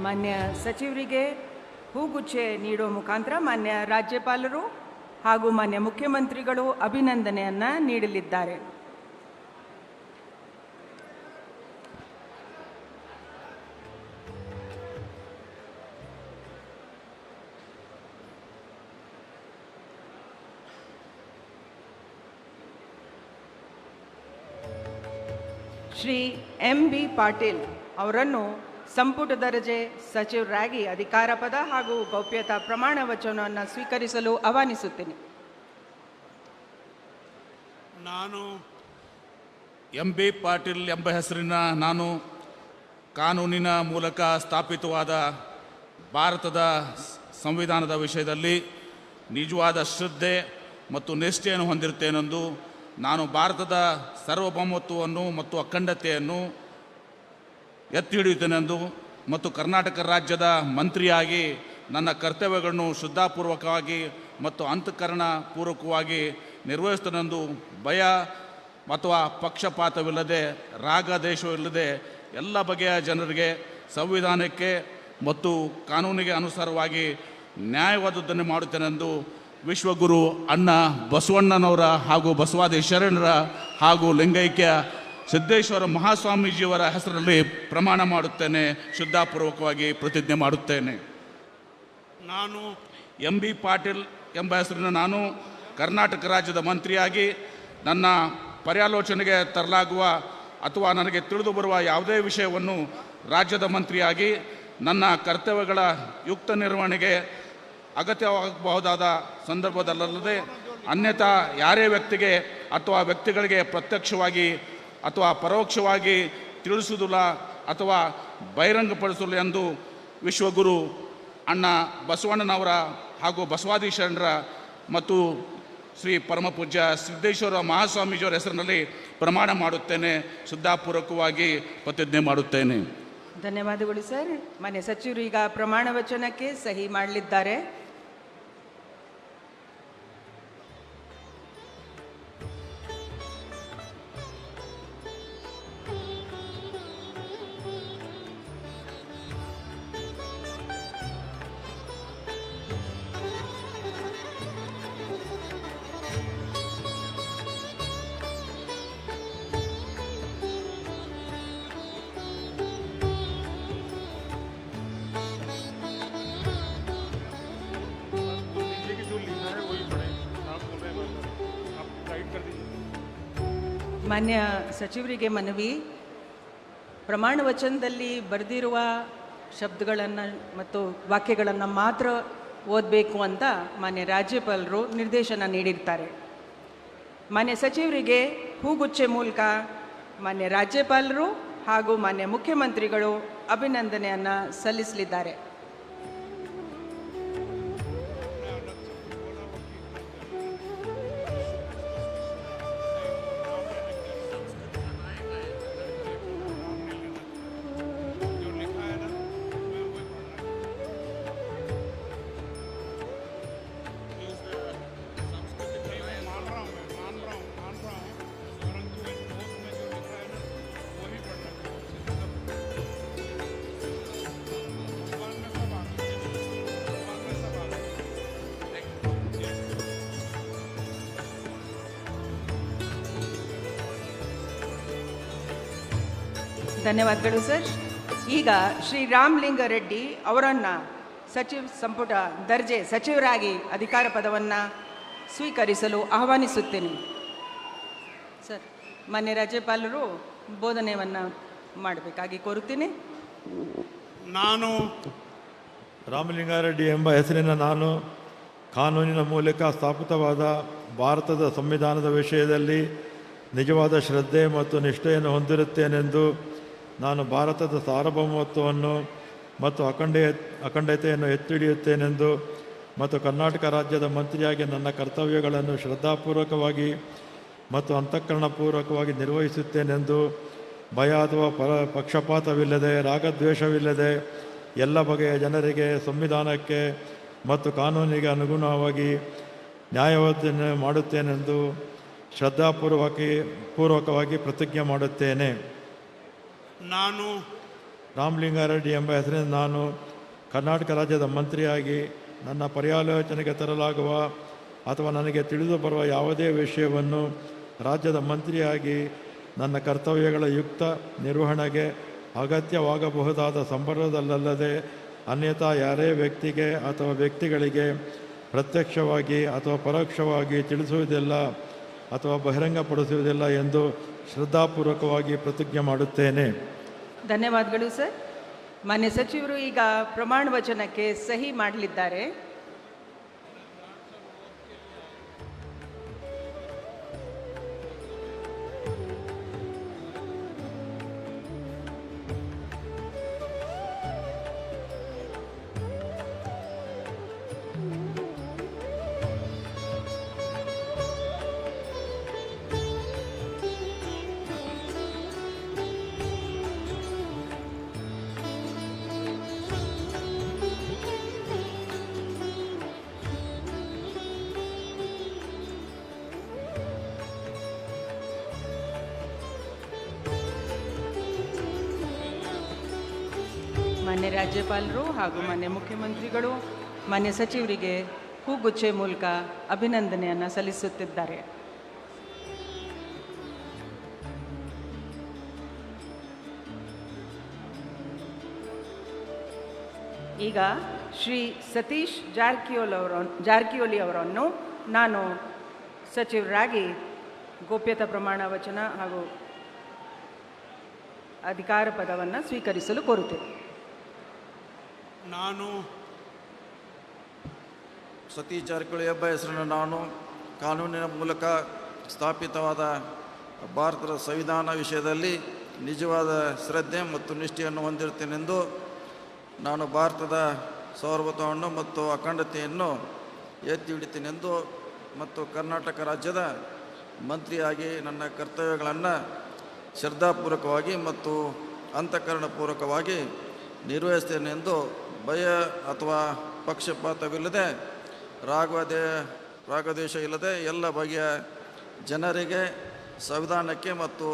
ಮಾನ್ಯ ಸಚಿವರಿಗೆ ಹೂಗುಚ್ಚೆ ನೀಡುವ ಮುಖಾಂತರ ಮಾನ್ಯ ರಾಜ್ಯಪಾಲರು ಹಾಗೂ ಮಾನ್ಯ ಮುಖ್ಯಮಂತ್ರಿಗಳು ಅಭಿನಂದನೆಯನ್ನು ನೀಡಲಿದ್ದಾರೆ. ಶ್ರೀ MB ಪಾಟೀಲ್ ಅವರನ್ನು ಸಂಪುಟ ದರ್ಜೆ ಸಚಿವರಾಗಿ ಅಧಿಕಾರ ಪದ ಹಾಗೂ ಗೌಪ್ಯತಾ ಪ್ರಮಾಣ ವಚನವನ್ನು ಸ್ವೀಕರಿಸಲು ಆಹ್ವಾನಿಸುತ್ತೇನೆ. ನಾನು MB ಪಾಟೀಲ್ ಎಂಬ ಹೆಸರಿನ ನಾನು ಕಾನೂನಿನ ಮೂಲಕ ಸ್ಥಾಪಿತವಾದ ಭಾರತದ ಸಂವಿಧಾನದ ವಿಷಯದಲ್ಲಿ ನಿಜವಾದ ಶ್ರದ್ಧೆ ಮತ್ತು ನಿಷ್ಠೆಯನ್ನು ಹೊಂದಿರುತ್ತೇನೆಂದು, ನಾನು ಭಾರತದ ಸಾರ್ವಭೌಮತ್ವವನ್ನು ಮತ್ತು ಅಖಂಡತೆಯನ್ನು ಎತ್ತಿ ಹಿಡಿಯುತ್ತೇನೆಂದು ಮತ್ತು ಕರ್ನಾಟಕ ರಾಜ್ಯದ ಮಂತ್ರಿಯಾಗಿ ನನ್ನ ಕರ್ತವ್ಯಗಳನ್ನು ಶ್ರದ್ಧಾಪೂರ್ವಕವಾಗಿ ಮತ್ತು ಅಂತಃಕರಣಪೂರ್ವಕವಾಗಿ ನಿರ್ವಹಿಸುತ್ತೇನೆಂದು ಭಯ ಅಥವಾ ಪಕ್ಷಪಾತವಿಲ್ಲದೆ, ರಾಗ ದೇಶವಿಲ್ಲದೆ ಎಲ್ಲ ಬಗೆಯ ಜನರಿಗೆ ಸಂವಿಧಾನಕ್ಕೆ ಮತ್ತು ಕಾನೂನಿಗೆ ಅನುಸಾರವಾಗಿ ನ್ಯಾಯವಾದದ್ದನ್ನು ಮಾಡುತ್ತೇನೆಂದು ವಿಶ್ವಗುರು ಅಣ್ಣ ಬಸವಣ್ಣನವರ ಹಾಗೂ ಬಸವಾದಿ ಶರಣರ ಹಾಗೂ ಲಿಂಗೈಕ್ಯ ಸಿದ್ದೇಶ್ವರ ಮಹಾಸ್ವಾಮೀಜಿಯವರ ಹೆಸರಲ್ಲಿ ಪ್ರಮಾಣ ಮಾಡುತ್ತೇನೆ, ಶ್ರದ್ಧಾಪೂರ್ವಕವಾಗಿ ಪ್ರತಿಜ್ಞೆ ಮಾಡುತ್ತೇನೆ. ನಾನು MB ಪಾಟೀಲ್ ಎಂಬ ಹೆಸರಿನ ನಾನು ಕರ್ನಾಟಕ ರಾಜ್ಯದ ಮಂತ್ರಿಯಾಗಿ ನನ್ನ ಪರ್ಯಾಲೋಚನೆಗೆ ತರಲಾಗುವ ಅಥವಾ ನನಗೆ ತಿಳಿದು ಬರುವ ಯಾವುದೇ ವಿಷಯವನ್ನು ರಾಜ್ಯದ ಮಂತ್ರಿಯಾಗಿ ನನ್ನ ಕರ್ತವ್ಯಗಳ ಯುಕ್ತ ನಿರ್ವಹಣೆಗೆ ಅಗತ್ಯವಾಗಬಹುದಾದ ಸಂದರ್ಭದಲ್ಲದೆ ಅನ್ಯಥಾ ಯಾರೇ ವ್ಯಕ್ತಿಗೆ ಅಥವಾ ವ್ಯಕ್ತಿಗಳಿಗೆ ಪ್ರತ್ಯಕ್ಷವಾಗಿ ಅಥವಾ ಪರೋಕ್ಷವಾಗಿ ತಿಳಿಸುವುದಿಲ್ಲ ಅಥವಾ ಬಹಿರಂಗಪಡಿಸಲು ಎಂದು ವಿಶ್ವಗುರು ಅಣ್ಣ ಬಸವಣ್ಣನವರ ಹಾಗೂ ಬಸವಾದಿ ಶರಣರ ಮತ್ತು ಶ್ರೀ ಪರಮಪೂಜ್ಯ ಸಿದ್ದೇಶ್ವರ ಮಹಾಸ್ವಾಮೀಜಿಯವರ ಹೆಸರಿನಲ್ಲಿ ಪ್ರಮಾಣ ಮಾಡುತ್ತೇನೆ, ಶ್ರದ್ಧಾಪೂರ್ವಕವಾಗಿ ಪ್ರತಿಜ್ಞೆ ಮಾಡುತ್ತೇನೆ. ಧನ್ಯವಾದಗಳು ಸರ್. ಮಾನ್ಯ ಸಚಿವರು ಈಗ ಪ್ರಮಾಣ ವಚನಕ್ಕೆ ಸಹಿ ಮಾಡಲಿದ್ದಾರೆ. ಮಾನ್ಯ ಸಚಿವರಿಗೆ ಮನವಿ, ಪ್ರಮಾಣ ವಚನದಲ್ಲಿ ಬರೆದಿರುವ ಶಬ್ದಗಳನ್ನು ಮತ್ತು ವಾಕ್ಯಗಳನ್ನು ಮಾತ್ರ ಓದಬೇಕು ಅಂತ ಮಾನ್ಯ ರಾಜ್ಯಪಾಲರು ನಿರ್ದೇಶನ ನೀಡಿರ್ತಾರೆ. ಮಾನ್ಯ ಸಚಿವರಿಗೆ ಹೂಗುಚ್ಚೆ ಮೂಲಕ ಮಾನ್ಯ ರಾಜ್ಯಪಾಲರು ಹಾಗೂ ಮಾನ್ಯ ಮುಖ್ಯಮಂತ್ರಿಗಳು ಅಭಿನಂದನೆಯನ್ನು ಸಲ್ಲಿಸಲಿದ್ದಾರೆ. ಧನ್ಯವಾದಗಳು ಸರ್. ಈಗ ಶ್ರೀ ರಾಮಲಿಂಗಾರೆಡ್ಡಿ ಅವರನ್ನು ಸಚಿವ ಸಂಪುಟ ದರ್ಜೆ ಸಚಿವರಾಗಿ ಅಧಿಕಾರ ಪದವನ್ನು ಸ್ವೀಕರಿಸಲು ಆಹ್ವಾನಿಸುತ್ತೇನೆ. ಸರ್, ಮಾನ್ಯ ರಾಜ್ಯಪಾಲರು ಬೋಧನೆಯನ್ನು ಮಾಡಬೇಕಾಗಿ ಕೋರುತ್ತೇನೆ. ನಾನು ರಾಮಲಿಂಗಾರೆಡ್ಡಿ ಎಂಬ ಹೆಸರಿನ ನಾನು ಕಾನೂನಿನ ಮೂಲಕ ಸ್ಥಾಪಿತವಾದ ಭಾರತದ ಸಂವಿಧಾನದ ವಿಷಯದಲ್ಲಿ ನಿಜವಾದ ಶ್ರದ್ಧೆ ಮತ್ತು ನಿಷ್ಠೆಯನ್ನು ಹೊಂದಿರುತ್ತೇನೆಂದು ನಾನು ಭಾರತದ ಸಾರ್ವಭೌಮತ್ವವನ್ನು ಮತ್ತು ಅಖಂಡತೆಯನ್ನು ಎತ್ತಿ ಹಿಡಿಯುತ್ತೇನೆಂದು ಮತ್ತು ಕರ್ನಾಟಕ ರಾಜ್ಯದ ಮಂತ್ರಿಯಾಗಿ ನನ್ನ ಕರ್ತವ್ಯಗಳನ್ನು ಶ್ರದ್ಧಾಪೂರ್ವಕವಾಗಿ ಮತ್ತು ಅಂತಃಕರಣಪೂರ್ವಕವಾಗಿ ನಿರ್ವಹಿಸುತ್ತೇನೆಂದು ಭಯ ಅಥವಾ ಪಕ್ಷಪಾತವಿಲ್ಲದೆ ರಾಗದ್ವೇಷವಿಲ್ಲದೆ ಎಲ್ಲ ಬಗೆಯ ಜನರಿಗೆ ಸಂವಿಧಾನಕ್ಕೆ ಮತ್ತು ಕಾನೂನಿಗೆ ಅನುಗುಣವಾಗಿ ನ್ಯಾಯವನ್ನು ಮಾಡುತ್ತೇನೆಂದು ಶ್ರದ್ಧಾಪೂರ್ವಕವಾಗಿ ಪ್ರತಿಜ್ಞೆ ಮಾಡುತ್ತೇನೆ. ನಾನು ರಾಮಲಿಂಗಾರೆಡ್ಡಿ ಎಂಬ ಹೆಸರಿನ ನಾನು ಕರ್ನಾಟಕ ರಾಜ್ಯದ ಮಂತ್ರಿಯಾಗಿ ನನ್ನ ಪರ್ಯಾಲೋಚನೆಗೆ ತರಲಾಗುವ ಅಥವಾ ನನಗೆ ತಿಳಿದು ಬರುವ ಯಾವುದೇ ವಿಷಯವನ್ನು ರಾಜ್ಯದ ಮಂತ್ರಿಯಾಗಿ ನನ್ನ ಕರ್ತವ್ಯಗಳ ಯುಕ್ತ ನಿರ್ವಹಣೆಗೆ ಅಗತ್ಯವಾಗಬಹುದಾದ ಸಂದರ್ಭದಲ್ಲದೆ ಅನ್ಯಥಾ ಯಾರೇ ವ್ಯಕ್ತಿಗೆ ಅಥವಾ ವ್ಯಕ್ತಿಗಳಿಗೆ ಪ್ರತ್ಯಕ್ಷವಾಗಿ ಅಥವಾ ಪರೋಕ್ಷವಾಗಿ ತಿಳಿಸುವುದಿಲ್ಲ ಅಥವಾ ಬಹಿರಂಗಪಡಿಸುವುದಿಲ್ಲ ಎಂದು ಶ್ರದ್ಧಾಪೂರ್ವಕವಾಗಿ ಪ್ರತಿಜ್ಞೆ ಮಾಡುತ್ತೇನೆ. ಧನ್ಯವಾದಗಳು ಸರ್. ಮಾನ್ಯ ಸಚಿವರು ಈಗ ಪ್ರಮಾಣ ವಚನಕ್ಕೆ ಸಹಿ ಮಾಡಲಿದ್ದಾರೆ. ಮಾನ್ಯ ರಾಜ್ಯಪಾಲರು ಹಾಗೂ ಮಾನ್ಯ ಮುಖ್ಯಮಂತ್ರಿಗಳು ಮಾನ್ಯ ಸಚಿವರಿಗೆ ಹೂಗುಚ್ಚೆ ಮೂಲಕ ಅಭಿನಂದನೆಯನ್ನು ಸಲ್ಲಿಸುತ್ತಿದ್ದಾರೆ. ಈಗ ಶ್ರೀ ಸತೀಶ್ ಜಾರಕಿಹೊಳಿ ಅವರನ್ನು ನಾನು ಸಚಿವರಾಗಿ ಗೋಪ್ಯತಾ ಪ್ರಮಾಣ ವಚನ ಹಾಗೂ ಅಧಿಕಾರ ಪದವನ್ನು ಸ್ವೀಕರಿಸಲು ಕೋರುತ್ತೇನೆ. ನಾನು ಸತೀಶ್ ಜಾರಕಿಹೊಳಿ ಎಂಬ ಹೆಸರನ್ನು ನಾನು ಕಾನೂನಿನ ಮೂಲಕ ಸ್ಥಾಪಿತವಾದ ಭಾರತದ ಸಂವಿಧಾನ ವಿಷಯದಲ್ಲಿ ನಿಜವಾದ ಶ್ರದ್ಧೆ ಮತ್ತು ನಿಷ್ಠೆಯನ್ನು ಹೊಂದಿರುತ್ತೇನೆಂದು ನಾನು ಭಾರತದ ಸಾರ್ವಭೌಮತ್ವವನ್ನು ಮತ್ತು ಅಖಂಡತೆಯನ್ನು ಎತ್ತಿ ಹಿಡಿತೇನೆಂದು ಮತ್ತು ಕರ್ನಾಟಕ ರಾಜ್ಯದ ಮಂತ್ರಿಯಾಗಿ ನನ್ನ ಕರ್ತವ್ಯಗಳನ್ನು ಶ್ರದ್ಧಾಪೂರ್ವಕವಾಗಿ ಮತ್ತು ಅಂತಃಕರಣಪೂರ್ವಕವಾಗಿ ನಿರ್ವಹಿಸ್ತೇನೆಂದು ಭಯ ಅಥವಾ ಪಕ್ಷಪಾತವಿಲ್ಲದೆ ರಾಗದ್ವೇಷ ಇಲ್ಲದೆ ಎಲ್ಲ ಬಗೆಯ ಜನರಿಗೆ ಸಂವಿಧಾನಕ್ಕೆ ಮತ್ತು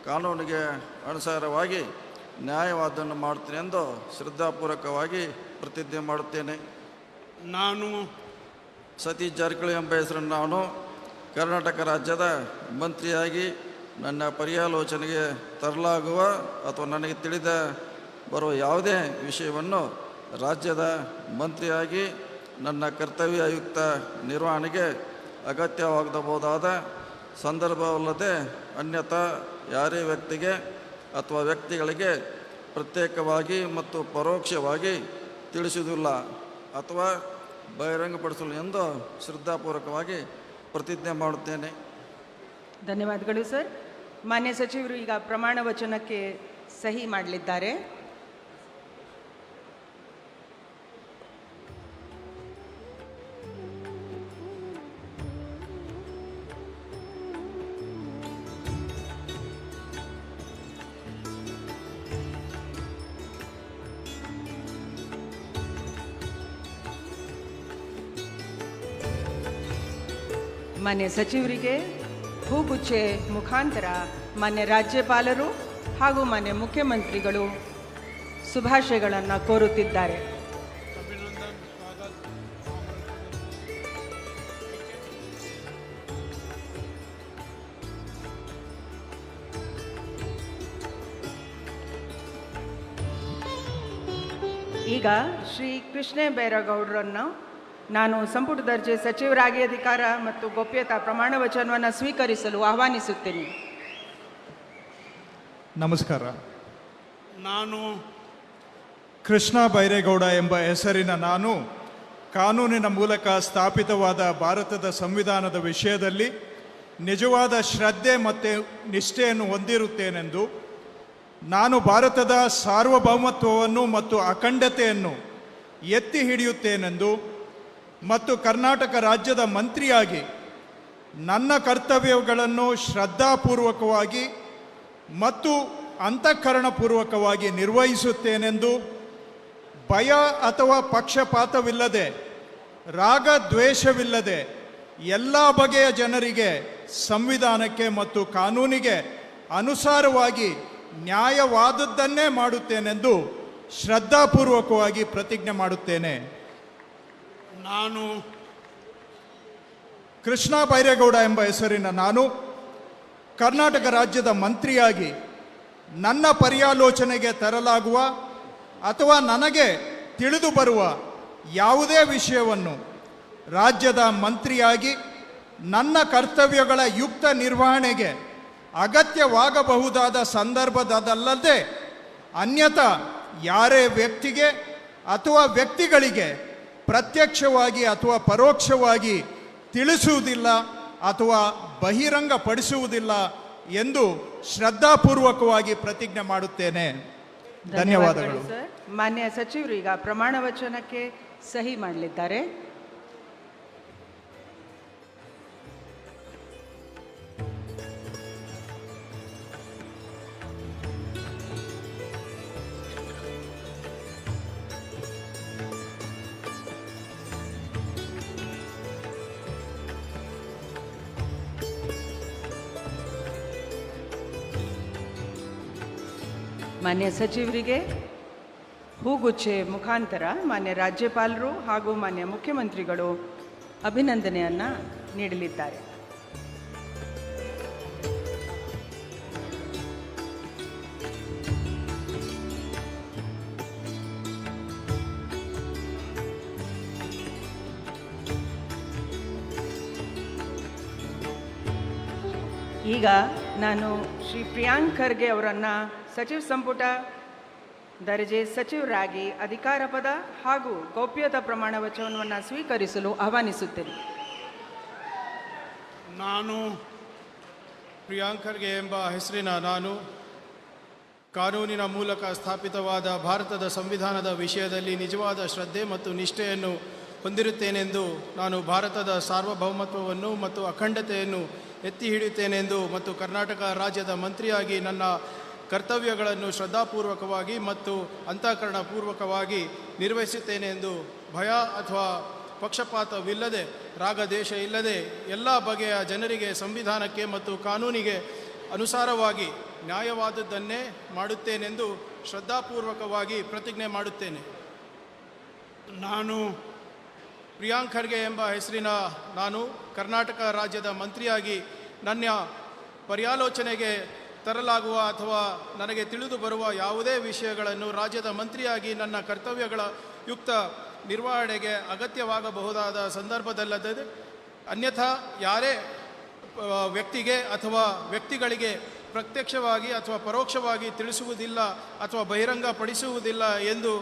ಕಾನೂನಿಗೆ ಅನುಸಾರವಾಗಿ ನ್ಯಾಯವಾದವನ್ನು ಮಾಡುತ್ತೇನೆ ಎಂದು ಶ್ರದ್ಧಾಪೂರ್ವಕವಾಗಿ ಪ್ರತಿಜ್ಞೆ ಮಾಡುತ್ತೇನೆ. ನಾನು ಸತೀಶ್ ಜಾರಕಿಹೊಳಿ ಎಂಬ ಹೆಸರನ್ನು ನಾನು ಕರ್ನಾಟಕ ರಾಜ್ಯದ ಮಂತ್ರಿಯಾಗಿ ನನ್ನ ಪರ್ಯಾಲೋಚನೆಗೆ ತರಲಾಗುವ ಅಥವಾ ನನಗೆ ತಿಳಿದ ಬರುವ ಯಾವುದೇ ವಿಷಯವನ್ನು ರಾಜ್ಯದ ಮಂತ್ರಿಯಾಗಿ ನನ್ನ ಕರ್ತವ್ಯಯುಕ್ತ ನಿರ್ವಹಣೆಗೆ ಅಗತ್ಯವಾಗಬಹುದಾದ ಸಂದರ್ಭವಲ್ಲದೆ ಅನ್ಯಥಾ ಯಾರೇ ವ್ಯಕ್ತಿಗೆ ಅಥವಾ ವ್ಯಕ್ತಿಗಳಿಗೆ ಪ್ರತ್ಯೇಕವಾಗಿ ಮತ್ತು ಪರೋಕ್ಷವಾಗಿ ತಿಳಿಸುವುದಿಲ್ಲ ಅಥವಾ ಬಹಿರಂಗಪಡಿಸಲು ಎಂದು ಶ್ರದ್ಧಾಪೂರ್ವಕವಾಗಿ ಪ್ರತಿಜ್ಞೆ ಮಾಡುತ್ತೇನೆ. ಧನ್ಯವಾದಗಳು ಸರ್. ಮಾನ್ಯ ಸಚಿವರು ಈಗ ಪ್ರಮಾಣ ವಚನಕ್ಕೆ ಸಹಿ ಮಾಡಲಿದ್ದಾರೆ. ಮಾನ್ಯ ಸಚಿವರಿಗೆ ಹೂಗುಚ್ಚೆ ಮುಖಾಂತರ ಮಾನ್ಯ ರಾಜ್ಯಪಾಲರು ಹಾಗೂ ಮಾನ್ಯ ಮುಖ್ಯಮಂತ್ರಿಗಳು ಶುಭಾಶಯಗಳನ್ನು ಕೋರುತ್ತಿದ್ದಾರೆ. ಈಗ ಶ್ರೀ ಕೃಷ್ಣ ಬೈರೇಗೌಡರನ್ನು ನಾನು ಸಂಪುಟ ದರ್ಜೆ ಸಚಿವರಾಗಿ ಅಧಿಕಾರ ಮತ್ತು ಗೋಪ್ಯತಾ ಪ್ರಮಾಣ ವಚನವನ್ನು ಸ್ವೀಕರಿಸಲು ಆಹ್ವಾನಿಸುತ್ತೇನೆ. ನಮಸ್ಕಾರ. ನಾನು ಕೃಷ್ಣ ಬೈರೇಗೌಡ ಎಂಬ ಹೆಸರಿನ ನಾನು ಕಾನೂನಿನ ಮೂಲಕ ಸ್ಥಾಪಿತವಾದ ಭಾರತದ ಸಂವಿಧಾನದ ವಿಷಯದಲ್ಲಿ ನಿಜವಾದ ಶ್ರದ್ಧೆ ಮತ್ತು ನಿಷ್ಠೆಯನ್ನು ಹೊಂದಿರುತ್ತೇನೆಂದು, ನಾನು ಭಾರತದ ಸಾರ್ವಭೌಮತ್ವವನ್ನು ಮತ್ತು ಅಖಂಡತೆಯನ್ನು ಎತ್ತಿ ಹಿಡಿಯುತ್ತೇನೆಂದು ಮತ್ತು ಕರ್ನಾಟಕ ರಾಜ್ಯದ ಮಂತ್ರಿಯಾಗಿ ನನ್ನ ಕರ್ತವ್ಯಗಳನ್ನು ಶ್ರದ್ಧಾಪೂರ್ವಕವಾಗಿ ಮತ್ತು ಅಂತಃಕರಣಪೂರ್ವಕವಾಗಿ ನಿರ್ವಹಿಸುತ್ತೇನೆಂದು ಭಯ ಅಥವಾ ಪಕ್ಷಪಾತವಿಲ್ಲದೆ ರಾಗದ್ವೇಷವಿಲ್ಲದೆ ಎಲ್ಲ ಬಗೆಯ ಜನರಿಗೆ ಸಂವಿಧಾನಕ್ಕೆ ಮತ್ತು ಕಾನೂನಿಗೆ ಅನುಸಾರವಾಗಿ ನ್ಯಾಯವಾದದ್ದನ್ನೇ ಮಾಡುತ್ತೇನೆಂದು ಶ್ರದ್ಧಾಪೂರ್ವಕವಾಗಿ ಪ್ರತಿಜ್ಞೆ ಮಾಡುತ್ತೇನೆ. ನಾನು ಕೃಷ್ಣ ಬೈರೇಗೌಡ ಎಂಬ ಹೆಸರಿನ ನಾನು ಕರ್ನಾಟಕ ರಾಜ್ಯದ ಮಂತ್ರಿಯಾಗಿ ನನ್ನ ಪರ್ಯಾಲೋಚನೆಗೆ ತರಲಾಗುವ ಅಥವಾ ನನಗೆ ತಿಳಿದು ಬರುವ ಯಾವುದೇ ವಿಷಯವನ್ನು ರಾಜ್ಯದ ಮಂತ್ರಿಯಾಗಿ ನನ್ನ ಕರ್ತವ್ಯಗಳ ಯುಕ್ತ ನಿರ್ವಹಣೆಗೆ ಅಗತ್ಯವಾಗಬಹುದಾದ ಸಂದರ್ಭದಲ್ಲದೆ ಅನ್ಯಥಾ ಯಾರೇ ವ್ಯಕ್ತಿಗೆ ಅಥವಾ ವ್ಯಕ್ತಿಗಳಿಗೆ ಪ್ರತ್ಯಕ್ಷವಾಗಿ ಅಥವಾ ಪರೋಕ್ಷವಾಗಿ ತಿಳಿಸುವುದಿಲ್ಲ ಅಥವಾ ಬಹಿರಂಗಪಡಿಸುವುದಿಲ್ಲ ಎಂದು ಶ್ರದ್ಧಾಪೂರ್ವಕವಾಗಿ ಪ್ರತಿಜ್ಞೆ ಮಾಡುತ್ತೇನೆ. ಧನ್ಯವಾದಗಳು. ಸರ್, ಮಾನ್ಯ ಸಚಿವರು ಈಗ ಪ್ರಮಾಣ ವಚನಕ್ಕೆ ಸಹಿ ಮಾಡಲಿದ್ದಾರೆ. ಮಾನ್ಯ ಸಚಿವರಿಗೆ ಹೂಗುಚ್ಚೆ ಮುಖಾಂತರ ಮಾನ್ಯ ರಾಜ್ಯಪಾಲರು ಹಾಗೂ ಮಾನ್ಯ ಮುಖ್ಯಮಂತ್ರಿಗಳು ಅಭಿನಂದನೆಯನ್ನು ನೀಡಲಿದ್ದಾರೆ. ಈಗ ನಾನು ಶ್ರೀ ಪ್ರಿಯಾಂಕ್ ಖರ್ಗೆ ಅವರನ್ನು ಸಚಿವ ಸಂಪುಟ ದರ್ಜೆ ಸಚಿವರಾಗಿ ಅಧಿಕಾರ ಪದ ಹಾಗೂ ಗೌಪ್ಯತಾ ಪ್ರಮಾಣ ವಚನವನ್ನು ಸ್ವೀಕರಿಸಲು ಆಹ್ವಾನಿಸುತ್ತೇನೆ. ನಾನು ಪ್ರಿಯಾಂಕ್ ಖರ್ಗೆ ಎಂಬ ಹೆಸರಿನ ನಾನು ಕಾನೂನಿನ ಮೂಲಕ ಸ್ಥಾಪಿತವಾದ ಭಾರತದ ಸಂವಿಧಾನದ ವಿಷಯದಲ್ಲಿ ನಿಜವಾದ ಶ್ರದ್ಧೆ ಮತ್ತು ನಿಷ್ಠೆಯನ್ನು ಹೊಂದಿರುತ್ತೇನೆಂದು ನಾನು ಭಾರತದ ಸಾರ್ವಭೌಮತ್ವವನ್ನು ಮತ್ತು ಅಖಂಡತೆಯನ್ನು ಎತ್ತಿ ಹಿಡಿಯುತ್ತೇನೆಂದು ಮತ್ತು ಕರ್ನಾಟಕ ರಾಜ್ಯದ ಮಂತ್ರಿಯಾಗಿ ನನ್ನ ಕರ್ತವ್ಯಗಳನ್ನು ಶ್ರದ್ಧಾಪೂರ್ವಕವಾಗಿ ಮತ್ತು ಅಂತಃಕರಣಪೂರ್ವಕವಾಗಿ ನಿರ್ವಹಿಸುತ್ತೇನೆ ಎಂದು ಭಯ ಅಥವಾ ಪಕ್ಷಪಾತವಿಲ್ಲದೆ ರಾಗದೇಶ ಇಲ್ಲದೆ ಎಲ್ಲ ಬಗೆಯ ಜನರಿಗೆ ಸಂವಿಧಾನಕ್ಕೆ ಮತ್ತು ಕಾನೂನಿಗೆ ಅನುಸಾರವಾಗಿ ನ್ಯಾಯವಾದದ್ದನ್ನೇ ಮಾಡುತ್ತೇನೆಂದು ಶ್ರದ್ಧಾಪೂರ್ವಕವಾಗಿ ಪ್ರತಿಜ್ಞೆ ಮಾಡುತ್ತೇನೆ. ನಾನು ಪ್ರಿಯಾಂಕ್ ಖರ್ಗೆ ಎಂಬ ಹೆಸರಿನ ನಾನು ಕರ್ನಾಟಕ ರಾಜ್ಯದ ಮಂತ್ರಿಯಾಗಿ ನನ್ನ ಪರ್ಯಾಲೋಚನೆಗೆ ತರಲಾಗುವ ಅಥವಾ ನನಗೆ ತಿಳಿದು ಬರುವ ಯಾವುದೇ ವಿಷಯಗಳನ್ನು ರಾಜ್ಯದ ಮಂತ್ರಿಯಾಗಿ ನನ್ನ ಕರ್ತವ್ಯಗಳ ಯುಕ್ತ ನಿರ್ವಹಣೆಗೆ ಅಗತ್ಯವಾಗಬಹುದಾದ ಸಂದರ್ಭದಲ್ಲದೆ ಅನ್ಯಥಾ ಯಾರೇ ವ್ಯಕ್ತಿಗೆ ಅಥವಾ ವ್ಯಕ್ತಿಗಳಿಗೆ ಪ್ರತ್ಯಕ್ಷವಾಗಿ ಅಥವಾ ಪರೋಕ್ಷವಾಗಿ ತಿಳಿಸುವುದಿಲ್ಲ ಅಥವಾ ಬಹಿರಂಗಪಡಿಸುವುದಿಲ್ಲ ಎಂದು